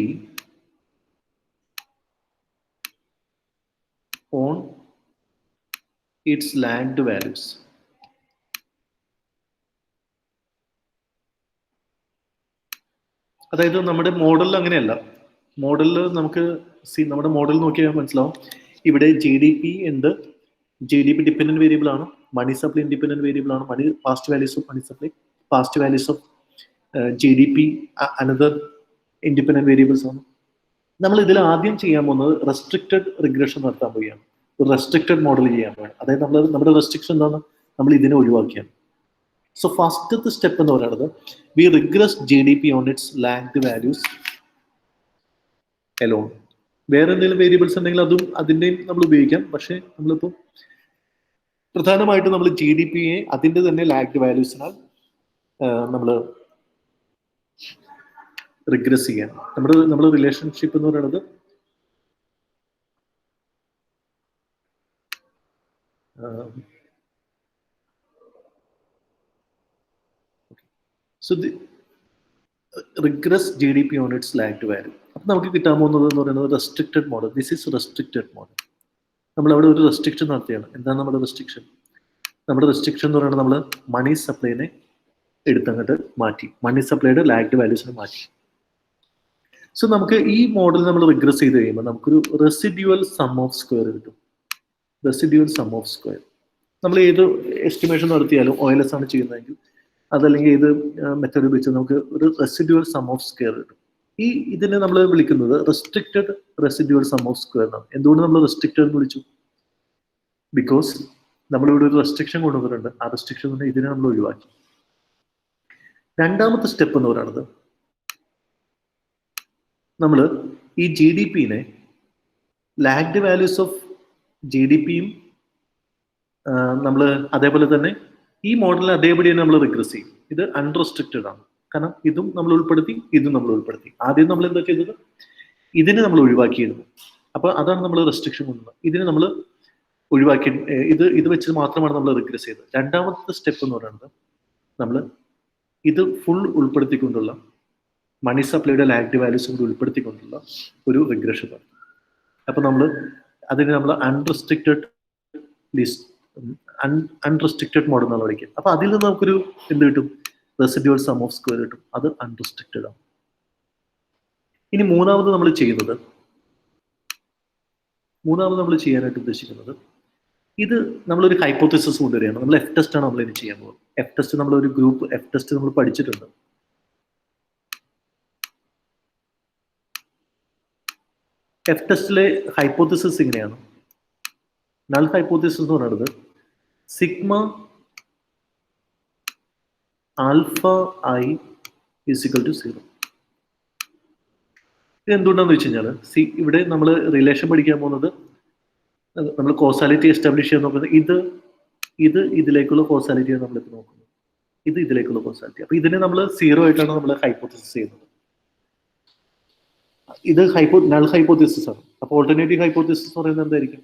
on its lagged values. അതായത് നമ്മുടെ മോഡലിൽ അങ്ങനെയല്ല. മോഡലിൽ നമുക്ക് നമ്മുടെ മോഡൽ നോക്കിയാൽ മനസ്സിലാവും. ഇവിടെ GDP ഉണ്ട്, GDP ഡിപെൻഡന്റ് വേരിയബിൾ ആണ്, മണി സപ്ലൈ ഇൻഡിപെൻഡന്റ് വേരിയബിൾ ആണ്, past values of money supply, past values of GDP another independent variables ആണ്. നമ്മൾ ഇതിൽ ആദ്യം ചെയ്യാൻ പോകുന്നത് റെസ്ട്രിക്റ്റഡ് റിഗ്രഷൻ നടത്താൻ പോവുകയാണ്. റെസ്ട്രിക്റ്റഡ് മോഡൽ ചെയ്യാൻ പോവുകയാണ്. അതായത് നമ്മുടെ റെസ്ട്രിക്ഷൻ എന്താണ്? നമ്മൾ ഇതിനെ ഒഴിവാക്കിയാണ്. So first step എന്ന് പറയുന്നത് we regress GDP on its lagged values alone. വേറെ എന്തെങ്കിലും വേരിയബിൾസ് ഉണ്ടെങ്കിൽ അതും അതിൻ്റെയും നമ്മൾ ഉപയോഗിക്കാം. പക്ഷേ നമ്മളിപ്പോൾ പ്രധാനമായിട്ടും നമ്മൾ GDP അതിൻ്റെ തന്നെ ലാഗ്ഡ് വാല്യൂസിനാൽ നമ്മൾ റിഗ്രസ് ചെയ്യാൻ നമ്മുടെ റിലേഷൻഷിപ്പ് എന്ന് പറയുന്നത് so the regress GDP on its lagged value. അപ്പം നമുക്ക് കിട്ടാൻ പോകുന്നത് എന്ന് പറയുന്നത് restricted model. This is restricted model. നമ്മൾ അവിടെ ഒരു റെസ്ട്രിക്ഷൻ നടത്തിയാണ്. എന്താണ് നമ്മുടെ റെസ്ട്രിക്ഷൻ? നമ്മുടെ റെസ്ട്രിക്ഷൻ എന്ന് പറയുന്നത് നമ്മൾ മണി സപ്ലൈനെ എടുത്തങ്ങോട്ട് മാറ്റി, മണി സപ്ലൈയുടെ ലാഗ്ഡ് വാല്യൂസിനെ മാറ്റി. സോ നമുക്ക് ഈ മോഡൽ നമ്മൾ റിഗ്രസ് ചെയ്ത് കഴിയുമ്പോൾ നമുക്കൊരു റെസിഡ്യുവൽ സം ഓഫ് സ്ക്വയർ കിട്ടും. റെസിഡ്യുവൽ സം ഓഫ് സ്ക്വയർ നമ്മൾ ഏത് എസ്റ്റിമേഷൻ നടത്തിയാലും OLS ആണ് ചെയ്യുന്നതെങ്കിൽ അതല്ലെങ്കിൽ ഏത് മെത്തേഡ് ഉപയോഗിച്ച് നമുക്ക് ഒരു റെസിഡ്യുവൽ സം ഓഫ് സ്ക്വയർ കിട്ടും. ഇതിനെ നമ്മൾ വിളിക്കുന്നത് restricted residual sum of square എന്നാണ്. എന്തുകൊണ്ട് നമ്മൾ റെസ്ട്രിക്റ്റഡ് എന്ന് വിളിച്ചു? ബിക്കോസ് നമ്മളിവിടെ ഒരു റെസ്ട്രിക്ഷൻ കൊണ്ടുവന്നിട്ടുണ്ട്. ആ റെസ്ട്രിക്ഷൻ കൊണ്ട് ഇതിനെ നമ്മൾ ഒഴിവാക്കി. രണ്ടാമത്തെ സ്റ്റെപ്പ് എന്ന് പറയുന്നത് നമ്മൾ ഈ GDP-നെ ലാഗ്ഡ് വാല്യൂസ് ഓഫ് GDP-യും നമ്മൾ അതേപോലെ തന്നെ ഈ മോഡലിൽ അതേപടി തന്നെ നമ്മൾ റിഗ്രസ് ചെയ്യും. ഇത് അൺറെസ്ട്രിക്റ്റഡ് ആണ്. കാരണം ഇതും നമ്മൾ ഉൾപ്പെടുത്തി, ഇതും നമ്മൾ ഉൾപ്പെടുത്തി. ആദ്യം നമ്മൾ എന്താ ചെയ്തത്? ഇതിനെ നമ്മൾ ഒഴിവാക്കിയിരുന്നു. അപ്പോൾ അതാണ് നമ്മൾ റെസ്ട്രിക്ഷൻ കൊണ്ടുവന്നത്. ഇതിനെ നമ്മൾ ഒഴിവാക്കി, ഇത് വെച്ച് മാത്രമാണ് നമ്മൾ റിഗ്രസ് ചെയ്തത്. രണ്ടാമത്തെ സ്റ്റെപ്പ് എന്ന് പറയുന്നത് നമ്മൾ ഇത് ഫുൾ ഉൾപ്പെടുത്തിക്കൊണ്ടുള്ള മണി സപ്ലൈയുടെ ലാഗ്ഡ് വാല്യൂസ് കൂടി ഉൾപ്പെടുത്തിക്കൊണ്ടുള്ള ഒരു റിഗ്രഷൻ. അപ്പോൾ നമ്മൾ അതിന് നമ്മൾ അൺറെസ്ട്രിക്റ്റഡ് മോഡൽ എന്നാണ് വിളിക്കുക. അപ്പോൾ അതിൽ നിന്ന് നമുക്കൊരു എന്ത് കിട്ടും? റെസിഡ്യുവൽ സം ഓഫ് സ്ക്വയർ കിട്ടും. അത് അൺറെസ്ട്രിക്റ്റഡ് ആണ്. ഇനി മൂന്നാമത് നമ്മൾ ചെയ്യാനായിട്ട് ഉദ്ദേശിക്കുന്നത് ഇത് നമ്മളൊരു ഹൈപ്പോത്തിസിസ് കൊണ്ടുവരികയാണ്. നമ്മൾ F ടെസ്റ്റ് ആണ് നമ്മൾ ഇനി ചെയ്യാൻ പോകുന്നത്. F ടെസ്റ്റ് നമ്മളൊരു ഗ്രൂപ്പ് F ടെസ്റ്റ് നമ്മൾ പഠിച്ചിട്ടുണ്ട്. F ടെസ്റ്റിലെ ഹൈപ്പോത്തിസിസ് ഇങ്ങനെയാണ്. നൾ ഹൈപ്പോത്തിസിസ് എന്ന് പറയുന്നത് sigma alpha I equal to 0. ഇത് എന്തുകൊണ്ടാന്ന് വെച്ച് കഴിഞ്ഞാൽ ഇവിടെ നമ്മൾ റിലേഷൻ പഠിക്കാൻ പോകുന്നത് നമ്മൾ കോസാലിറ്റി എസ്റ്റാബ്ലിഷ് ചെയ്യാൻ നോക്കുന്നത് ഇത് ഇതിലേക്കുള്ള കോസാലിറ്റിയാണ് നമ്മളിപ്പോൾ നോക്കുന്നത്. ഇത് ഇതിലേക്കുള്ള കോസാലിറ്റി. അപ്പൊ ഇതിനെ നമ്മൾ 0 ആയിട്ടാണ് നമ്മൾ ഹൈപ്പോത്തിസിസ് ചെയ്യുന്നത്. ഇത് നൾ ഹൈപ്പോത്തിസിസ് ആണ്. അപ്പോൾ ഓൾട്ടർനേറ്റീവ് ഹൈപ്പോത്തിസിസ് എന്ന് പറയുന്നത് എന്തായിരിക്കും?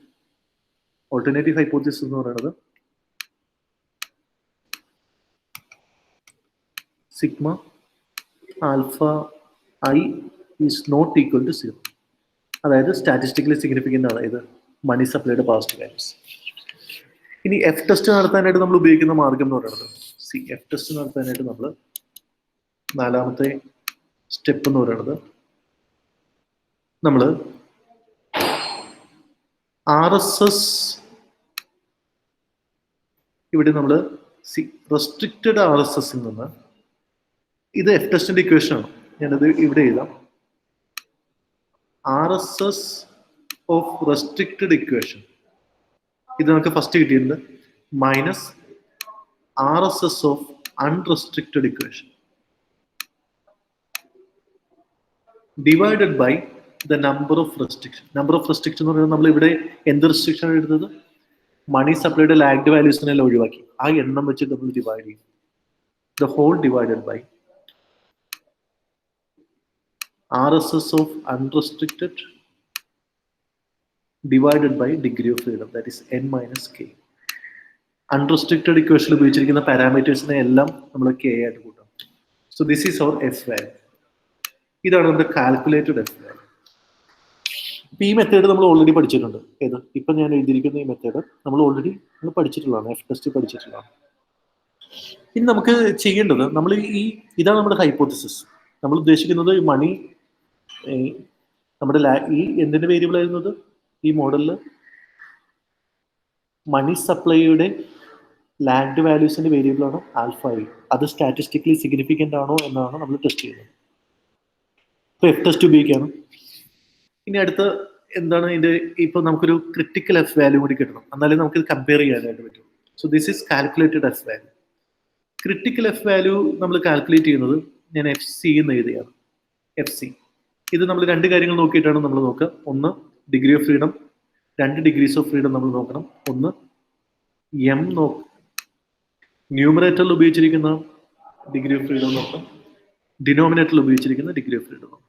ഓൾട്ടർനേറ്റീവ് ഹൈപ്പോത്തിസിസ് എന്ന് പറയുന്നത് sigma alpha I is not equal to 0. അതായത് സ്റ്റാറ്റിസ്റ്റിക്കലി സിഗ്നിഫിക്കൻ്റ് ആണ് ഇത് മണി സപ്ലൈയുടെ പാസ്റ്റ് വാല്യൂസ്. ഇനി F ടെസ്റ്റ് നടത്താനായിട്ട് നമ്മൾ ഉപയോഗിക്കുന്ന മാർഗം എന്ന് പറയുന്നത് F ടെസ്റ്റ് നടത്താനായിട്ട് നമ്മൾ നാലാമത്തെ സ്റ്റെപ്പ് എന്ന് പറയുന്നത് നമ്മൾ RSS ഇവിടെ നമ്മൾ റെസ്ട്രിക്റ്റഡ് RSS നിന്ന് ഇത് F ടെസ്റ്റിന്റെ ഇക്വേഷൻ ആണ്. ഞാനത് ഇവിടെ എഴുതാം. RSS ഓഫ് റെസ്ട്രിക്റ്റഡ് ഇക്വേഷൻ ഇത് നമുക്ക് ഫസ്റ്റ് കിട്ടിയിട്ടുണ്ട് minus RSS of unrestricted equation divided by the number of restriction. Number of restriction എന്ന് പറയുന്നത് നമ്മൾ ഇവിടെ എന്ത് റെസ്ട്രിക്ഷൻ ആണ് എടുത്തത്? മണി സപ്ലൈയുടെ ലാഗ്ഡ് വാല്യൂസിനെല്ലാം ഒഴിവാക്കി. ആ എണ്ണം വെച്ച് നമ്മൾ ഡിവൈഡ് ചെയ്യും. The whole divided by RSS of unrestricted divided by degree of freedom, that is n minus k. Unrestricted equation ഉപയോഗിച്ചിരിക്കുന്ന പാരാമീറ്റേഴ്സിനെ എല്ലാം നമ്മൾ k ആയിട്ട് കൂട്ടാം. So this is our F value. ഇതാണ് നമ്മുടെ കാൽക്കുലേറ്റഡ് F value. ഇപ്പം ഈ മെത്തേഡ് നമ്മൾ ഓൾറെഡി പഠിച്ചിട്ടുണ്ട്. ഏത്? ഇപ്പം ഞാൻ എഴുതിയിരിക്കുന്ന ഈ മെത്തേഡ് നമ്മൾ ഓൾറെഡി പഠിച്ചിട്ടുള്ളതാണ്. F ടെസ്റ്റ് പഠിച്ചിട്ടുള്ളതാണ്. ഇനി നമുക്ക് ചെയ്യേണ്ടത് നമ്മൾ ഇതാണ് നമ്മുടെ ഹൈപ്പോത്തിസിസ്. നമ്മൾ ഉദ്ദേശിക്കുന്നത് മണി നമ്മുടെ ഈ എന്തിന്റെ വേരിയബിൾ ആയിരുന്നത്? ഈ മോഡലിൽ മണി സപ്ലൈയുടെ ലാഗ്ഡ് വാല്യൂസിന്റെ വേരിയബിൾ ആണ് ആൽഫ I. അത് സ്റ്റാറ്റിസ്റ്റിക്കലി സിഗ്നിഫിക്കൻ്റ് ആണോ എന്നാണ് നമ്മൾ ടെസ്റ്റ് ചെയ്യുന്നത്. ഇപ്പൊ F ടെസ്റ്റ് ഉപയോഗിക്കാണ്. ഇനി അടുത്ത എന്താണ് ഇതിന്റെ? ഇപ്പൊ നമുക്കൊരു ക്രിട്ടിക്കൽ F വാല്യൂ കൂടി കിട്ടണം, എന്നാലേ നമുക്ക് കമ്പയർ ചെയ്യാനായിട്ട് പറ്റും. So this is calculated F value. Critical F value നമ്മൾ കാൽക്കുലേറ്റ് ചെയ്യുന്നത് ഞാൻ FC എന്ന് എഴുതിയാണ്. FC ഇത് നമ്മൾ രണ്ട് കാര്യങ്ങൾ നോക്കിയിട്ടാണ് നമ്മൾ നോക്കുക. ഒന്ന് ഡിഗ്രി ഓഫ് ഫ്രീഡം, രണ്ട് ഡിഗ്രീസ് ഓഫ് ഫ്രീഡം നമ്മൾ നോക്കണം. ഒന്ന് എം ന്യൂമറേറ്ററിൽ ഉപയോഗിച്ചിരിക്കുന്ന ഡിഗ്രി ഓഫ് ഫ്രീഡം നോക്കാം, ഡിനോമിനേറ്ററിൽ ഉപയോഗിച്ചിരിക്കുന്ന ഡിഗ്രി ഓഫ് ഫ്രീഡം നോക്കാം.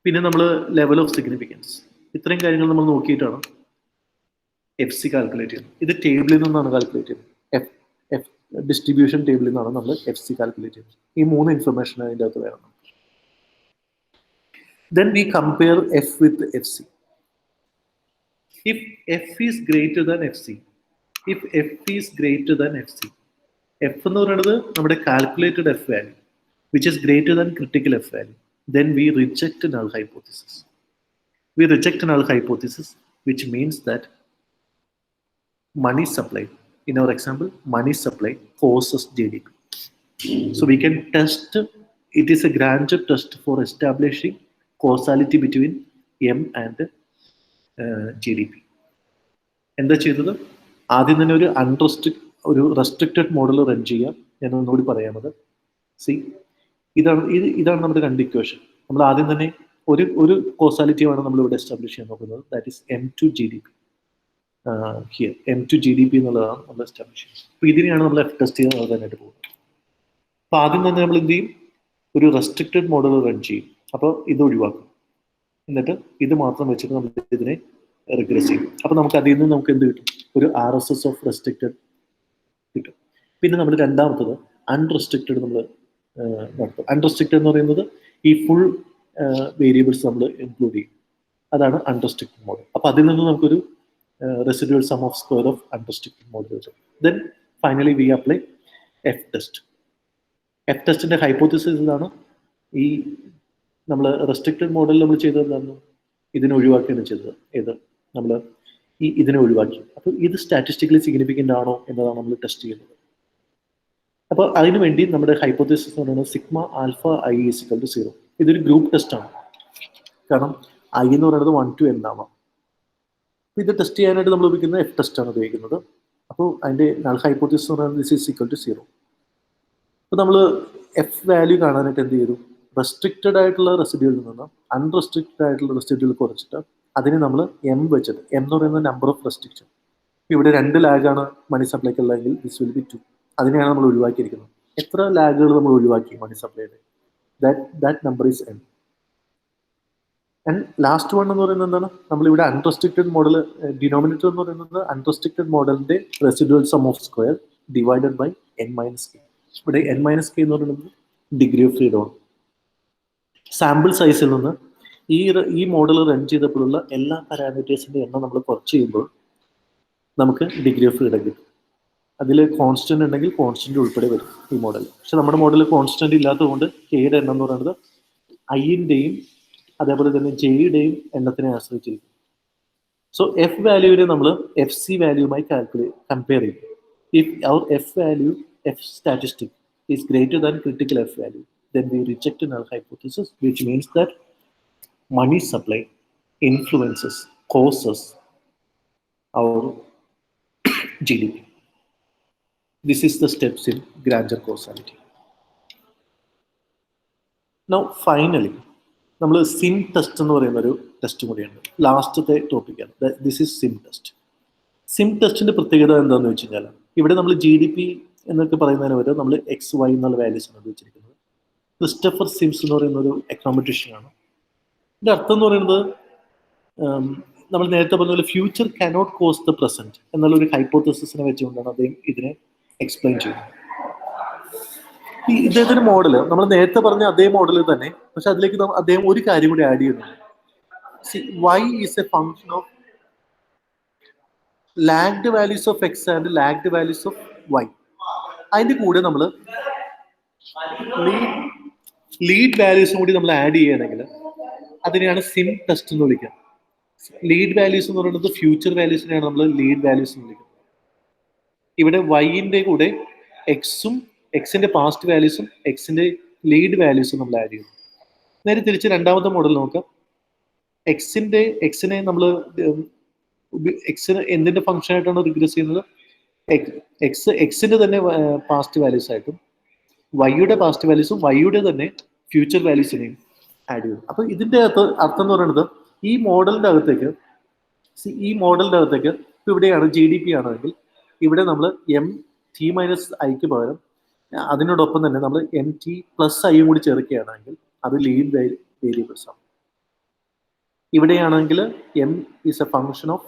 പിന്നെ നമ്മൾ ലെവൽ ഓഫ് സിഗ്നിഫിക്കൻസ്, ഇത്രയും കാര്യങ്ങൾ നമ്മൾ നോക്കിയിട്ടാണ് എഫ് സി കാൽക്കുലേറ്റ് ചെയ്യുന്നത്. ഇത് ടേബിളിൽ നിന്നാണ് കാൽക്കുലേറ്റ് ചെയ്യുന്നത്. എഫ് ഡിസ്ട്രിബ്യൂഷൻ ടേബിളിൽ നിന്നാണ് നമ്മൾ എഫ് സി കാൽക്കുലേറ്റ് ചെയ്യുന്നത്. ഈ മൂന്ന് ഇൻഫർമേഷൻ അതിൻ്റെ അകത്ത് വേണം. Then we compare F with FC. If F is greater than FC, if F is greater than FC, F എന്ന് പറയുന്നത് നമ്മുടെ calculated F value which is greater than critical F value, then we reject null hypothesis. We reject null hypothesis, which means that money supply, in our example, money supply causes GDP. So we can test, it is a granted test for establishing causality between M and GDP. എന്താ ചെയ്തത്? ആദ്യം തന്നെ ഒരു restricted model run ചെയ്യാം. ഞാൻ ഒന്നുകൂടി പറയാമത്. ഇതാണ് നമ്മുടെ രണ്ട് ഇക്വേഷൻ. നമ്മൾ ആദ്യം തന്നെ ഒരു കോസാലിറ്റിയാണ് നമ്മൾ ഇവിടെ എസ്റ്റാബ്ലിഷ് ചെയ്യാൻ നോക്കുന്നത്. That is M to GDP. Here M to GDP എന്നുള്ളതാണ് നമ്മൾ എസ്റ്റാബ്ലിഷ് ചെയ്യുന്നത്. അപ്പോൾ ഇതിനെയാണ് നമ്മൾ എഫ് ടെസ്റ്റ് ചെയ്യാൻ നടത്താനായിട്ട് പോകുന്നത്. അപ്പോൾ ആദ്യം തന്നെ നമ്മൾ എന്ത് ചെയ്യും? ഒരു റെസ്ട്രിക്റ്റഡ് മോഡൽ റൺ ചെയ്യും. അപ്പോൾ ഇത് ഒഴിവാക്കും. എന്നിട്ട് ഇത് മാത്രം വെച്ചിട്ട് നമ്മൾ ഇതിനെ റിഗ്രസ് ചെയ്യും. അപ്പോൾ നമുക്ക് അതിൽ നിന്ന് നമുക്ക് എന്ത് കിട്ടും? ഒരു RSS ഓഫ് റെസ്ട്രിക്റ്റഡ് കിട്ടും. പിന്നെ നമ്മൾ രണ്ടാമത്തത് അൺറെസ്ട്രിക്റ്റഡ് നമ്മൾ നടത്തും. അൺറെസ്ട്രിക്റ്റഡ് എന്ന് പറയുന്നത് ഈ ഫുൾ വേരിയബിൾസ് നമ്മൾ ഇൻക്ലൂഡ് ചെയ്യും. അതാണ് അൺറെസ്ട്രിക്റ്റഡ് മോഡൽ. അപ്പോൾ അതിൽ നിന്ന് നമുക്കൊരു residual sum of square of unrestricted model കിട്ടും. Then finally we apply F test. F ടെസ്റ്റിന്റെ ഹൈപ്പോത്തിസിസ് ഇതാണ്. ഈ നമ്മൾ റെസ്ട്രിക്റ്റഡ് മോഡലിൽ നമ്മൾ ചെയ്തത് എന്താണ്? ഇതിനെ ഒഴിവാക്കിയാണ് ചെയ്തത്. നമ്മൾ ഇതിനെ ഒഴിവാക്കി. അപ്പോൾ ഇത് സ്റ്റാറ്റിസ്റ്റിക്കലി സിഗ്നിഫിക്കൻ്റ് ആണോ എന്നതാണ് നമ്മൾ ടെസ്റ്റ് ചെയ്യുന്നത്. അപ്പോൾ അതിനുവേണ്ടി നമ്മുടെ ഹൈപ്പോത്തിസിസ് എന്ന് പറയുന്നത് sigma alpha I is equal to 0. ഇതൊരു ഗ്രൂപ്പ് ടെസ്റ്റ് ആണ്. കാരണം ഐ എന്ന് പറയുന്നത് 1 to n ആവാം. ഇത് ടെസ്റ്റ് ചെയ്യാനായിട്ട് നമ്മൾ ഉപയോഗിക്കുന്നത് എഫ് ടെസ്റ്റ് ആണ് ഉപയോഗിക്കുന്നത്. അപ്പോൾ അതിൻ്റെ നൾ ഹൈപ്പോത്തിസിസ് എന്ന് പറയുന്നത് ദിസ് ഈസ് ഈക്വൽ ടു 0. അപ്പോൾ നമ്മൾ എഫ് വാല്യൂ കാണാനായിട്ട് എന്ത് ചെയ്തു? റെസ്ട്രിക്റ്റഡ് ആയിട്ടുള്ള റെസിഡ്യൂവിൽ നിന്ന് അൺറെസ്ട്രിക്റ്റഡ് ആയിട്ടുള്ള റെസിഡ്യൂവിൽ കുറച്ചിട്ട് അതിന് നമ്മൾ എം വെച്ചിട്ട്, എം എന്ന് പറയുന്ന നമ്പർ ഓഫ് റെസ്ട്രിക്ഷൻ. ഇവിടെ 2 ലാഗാണ് മണി സപ്ലൈക്ക് ഉള്ളതെങ്കിൽ ദിസ് വിൽ ബി 2. അതിനെയാണ് നമ്മൾ ഒഴിവാക്കിയിരിക്കുന്നത്. എത്ര ലാഗുകൾ നമ്മൾ ഒഴിവാക്കി മണി സപ്ലൈയുടെ? That number is M. And last one എന്ന് പറയുന്നത് എന്താണ്? നമ്മളിവിടെ അൺറെസ്ട്രിക്റ്റഡ് മോഡൽ, ഡിനോമിനേറ്റർ എന്ന് പറയുന്നത് അൺറെസ്ട്രിക്റ്റഡ് മോഡലിന്റെ residual sum of square divided by n-k. ഇവിടെ n-k എന്ന് പറയുന്നത് ഡിഗ്രി ഓഫ് ഫ്രീഡം ആണ്. സാമ്പിൾ സൈസിൽ നിന്ന് ഈ മോഡൽ റൺ ചെയ്തപ്പോഴുള്ള എല്ലാ പാരാമീറ്റേഴ്സിന്റെ എണ്ണം നമ്മൾ കുറച്ച് ചെയ്യുമ്പോൾ നമുക്ക് ഡിഗ്രി ഓഫ് ഫ്രീഡം കിട്ടും. അതിൽ കോൺസ്റ്റന്റ് ഉണ്ടെങ്കിൽ കോൺസ്റ്റന്റ് ഉൾപ്പെടെ വരും ഈ മോഡൽ. പക്ഷെ നമ്മുടെ മോഡൽ കോൺസ്റ്റന്റ് ഇല്ലാത്തതുകൊണ്ട് കെയുടെ എണ്ണം എന്ന് പറയുന്നത് ഐൻ്റെയും അതേപോലെ തന്നെ ജെയുടെയും എണ്ണത്തിനെ ആശ്രയിച്ചിരിക്കും. സോ എഫ് വാല്യൂവിനെ നമ്മൾ എഫ് സി വാല്യൂമായി കമ്പയർ ചെയ്യും. If our F value, F statistic is greater than critical F value, then we reject null hypothesis, which means that money supply influences, causes our GDP. This is the steps in Granger causality. Now finally, നമ്മൾ SIM test എന്ന് പറയുന്ന ഒരു test കൂടിയുണ്ട്. ലാസ്റ്റത്തെ ടോപ്പിക്കാണ്. This is SIM test. SIM ടെസ്റ്റിന്റെ പ്രത്യേകത എന്താണെന്ന് വെച്ച് കഴിഞ്ഞാൽ ഇവിടെ നമ്മൾ GDP എന്നൊക്കെ പറയുന്നതിന് വരെ നമ്മൾ XY എന്നുള്ള വാല്യൂസ് ആണ് ഉപയോഗിച്ചിരിക്കുന്നത്. ക്രിസ്റ്റഫർ സിംസ് എന്ന് പറയുന്ന ഒരു എക്കണോമെട്രീഷ്യനാണ്. ഇതിന്റെ അർത്ഥം എന്ന് പറയുന്നത് നമ്മൾ നേരത്തെ പറഞ്ഞ പോലെ future cannot cause the present എന്നുള്ള ഒരു ഹൈപ്പോത്തസിസിനെ വെച്ചുകൊണ്ടാണ് അദ്ദേഹം ഇതിനെ എക്സ്പ്ലെയിൻ ചെയ്യുന്നത്. ഈ ഇദ്ദേഹത്തിന്റെ മോഡല് നമ്മൾ നേരത്തെ പറഞ്ഞ അതേ മോഡൽ തന്നെ, പക്ഷെ അതിലേക്ക് അദ്ദേഹം ഒരു കാര്യം കൂടി ആഡ് ചെയ്യുന്നുണ്ട്. Y is a function of lagged values of X and lagged values of Y. അതിന്റെ കൂടെ നമ്മൾ ലീഡ് വാല്യൂസും കൂടി നമ്മൾ ആഡ് ചെയ്യുകയാണെങ്കിൽ അതിനെയാണ് സിം ടെസ്റ്റ് എന്ന് വിളിക്കുക. ലീഡ് വാല്യൂസ് എന്ന് പറയുന്നത് ഫ്യൂച്ചർ വാല്യൂസിനെയാണ് നമ്മൾ ലീഡ് വാല്യൂസ് എന്ന് വിളിക്കുന്നത്. ഇവിടെ വൈൻ്റെ കൂടെ എക്സും എക്സിന്റെ പാസ്റ്റ് വാല്യൂസും എക്സിന്റെ ലീഡ് വാല്യൂസും നമ്മൾ ആഡ് ചെയ്യുന്നു. നേരെ തിരിച്ച് രണ്ടാമത്തെ മോഡൽ നോക്കാം. എക്സിനെ നമ്മൾ എക്സിന് എന്തിന്റെ ഫംഗ്ഷൻ ആയിട്ടാണ് റിഗ്രസ് ചെയ്യുന്നത്? എക്സിന്റെ തന്നെ പാസ്റ്റ് വാല്യൂസ് ആയിട്ടും വൈയുടെ പാസ്റ്റ് വാല്യൂസും വൈയുടെ തന്നെ ഫ്യൂച്ചർ വാല്യൂസിനെയും ആഡ് ചെയ്യും. അപ്പൊ ഇതിന്റെ അർത്ഥം എന്ന് പറയുന്നത് ഈ മോഡലിന്റെ അകത്തേക്ക് ഇപ്പൊ ഇവിടെയാണ് GDP ആണെങ്കിൽ ഇവിടെ നമ്മൾ MT-I പകരം അതിനോടൊപ്പം തന്നെ നമ്മൾ MT+I കൂടി ചേർക്കുകയാണെങ്കിൽ അത് ലീഡ് വേരിയബിൾസ് ആണ്. ഇവിടെയാണെങ്കിൽ M is a function of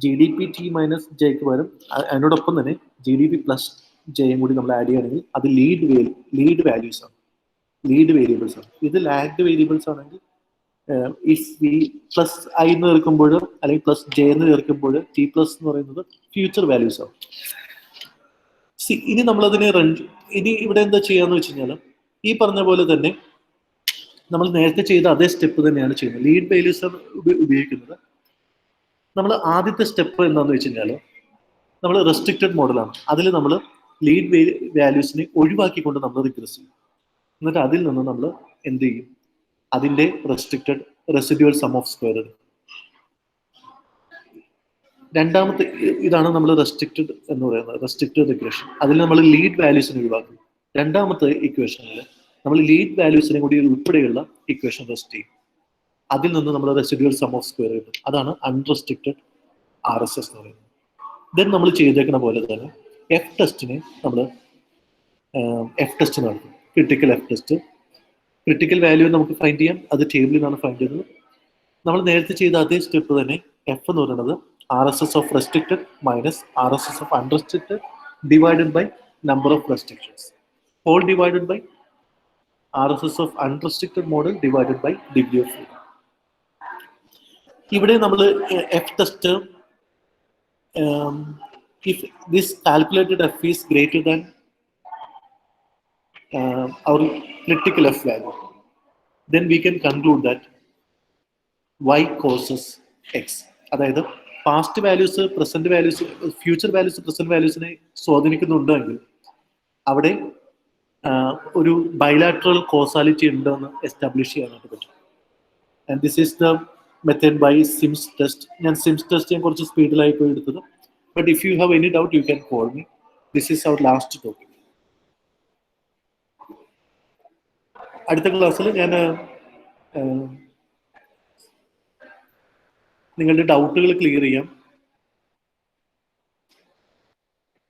GDP T-J പകരം അതിനോടൊപ്പം തന്നെ GDP+J കൂടി നമ്മൾ ആഡ് ചെയ്യുകയാണെങ്കിൽ അത് ലീഡ് വാല്യൂസ് ആണ്, ലീഡ് വേരിയബിൾസ് ആണ്. ഇത് ലാഗ്ഡ് വേരിയബിൾസ് ആണെങ്കിൽ ഇഫ് വി +I എന്ന് ചേർക്കുമ്പോൾ അല്ലെങ്കിൽ +J എന്ന് ചേർക്കുമ്പോൾ T+ എന്ന് പറയുന്നത് ഫ്യൂച്ചർ വാല്യൂസ് ആണ്. ഇനി നമ്മളതിനെ ഇനി ഇവിടെ എന്താ ചെയ്യാന്ന് വെച്ച് കഴിഞ്ഞാൽ ഈ പറഞ്ഞ പോലെ തന്നെ നമ്മൾ നേരത്തെ ചെയ്ത അതേ സ്റ്റെപ്പ് തന്നെയാണ് ചെയ്യുന്നത്. ലീഡ് വാല്യൂസ് ഉപയോഗിക്കുന്നത്. നമ്മൾ ആദ്യത്തെ സ്റ്റെപ്പ് എന്താണെന്ന് വെച്ച് കഴിഞ്ഞാൽ നമ്മൾ റെസ്ട്രിക്റ്റഡ് മോഡലാണ്. അതിൽ നമ്മൾ ലീഡ് വാല്യൂസിനെ ഒഴിവാക്കിക്കൊണ്ട് നമ്മൾ റിഗ്രസ് ചെയ്യും. എന്നിട്ട് അതിൽ നിന്ന് നമ്മൾ എന്ത് ചെയ്യും, അതിന്റെ restricted residual sum of square എടുക്കും. രണ്ടാമത്തെ ഇതാണ് നമ്മൾ റെസ്ട്രിക്റ്റഡ് എന്ന് പറയുന്നത്, റെസ്ട്രിക്റ്റഡ് റിഗ്രഷൻ. അതിൽ നമ്മൾ ലീഡ് വാല്യൂസിനെ ഒഴിവാക്കും. രണ്ടാമത്തെ ഇക്വേഷനിൽ നമ്മൾ ലീഡ് വാല്യൂസിനെ കൂടി ഉൾപ്പെടെയുള്ള ഇക്വേഷൻ റെസ്റ്റ് ചെയ്യും. അതിൽ നിന്ന് നമ്മൾ റെസിഡ്യുവൽ സം ഓഫ് സ്ക്വയർ കിട്ടും. അതാണ് അൺറെസ്ട്രിക്റ്റഡ് RSS എന്ന് പറയുന്നത്. ദെൻ നമ്മൾ ചെയ്തേക്കുന്ന പോലെ തന്നെ എഫ് ടെസ്റ്റിനെ നമ്മൾ നടത്തും. Critical F test, critical value നമുക്ക് ഫൈൻഡ് ചെയ്യാം. അത് ടേബിളിൽ നിന്നാണ് ഫൈൻഡ് ചെയ്യുന്നത്. നമ്മൾ നേരത്തെ ചെയ്ത അതേ സ്റ്റെപ്പ് തന്നെ. എഫ് എന്ന് പറയുന്നത് RSS of restricted minus RSS of unrestricted divided by number of restrictions, whole divided by RSS of unrestricted model divided by degree of freedom. ഇവിടെ നമ്മൾ F test, if this calculated F is greater than our critical F value, then we can conclude that Y causes X. അതായത് past values present values, future values present വാല്യൂസിനെ സ്വാധീനിക്കുന്നുണ്ടെങ്കിൽ അവിടെ ഒരു bilateral causality ഉണ്ടെന്ന് establish ചെയ്യാനായിട്ട് പറ്റും. And this is the method by Sims test. ഞാൻ Sims test ഞാൻ കുറച്ച് സ്പീഡിലായി പോയി എടുത്തത്. But if you have any doubt you can call me. This is our last topic. അടുത്ത ക്ലാസ്സിൽ ഞാൻ നിങ്ങളുടെ ഡൗട്ടുകൾ ക്ലിയർ ചെയ്യാം.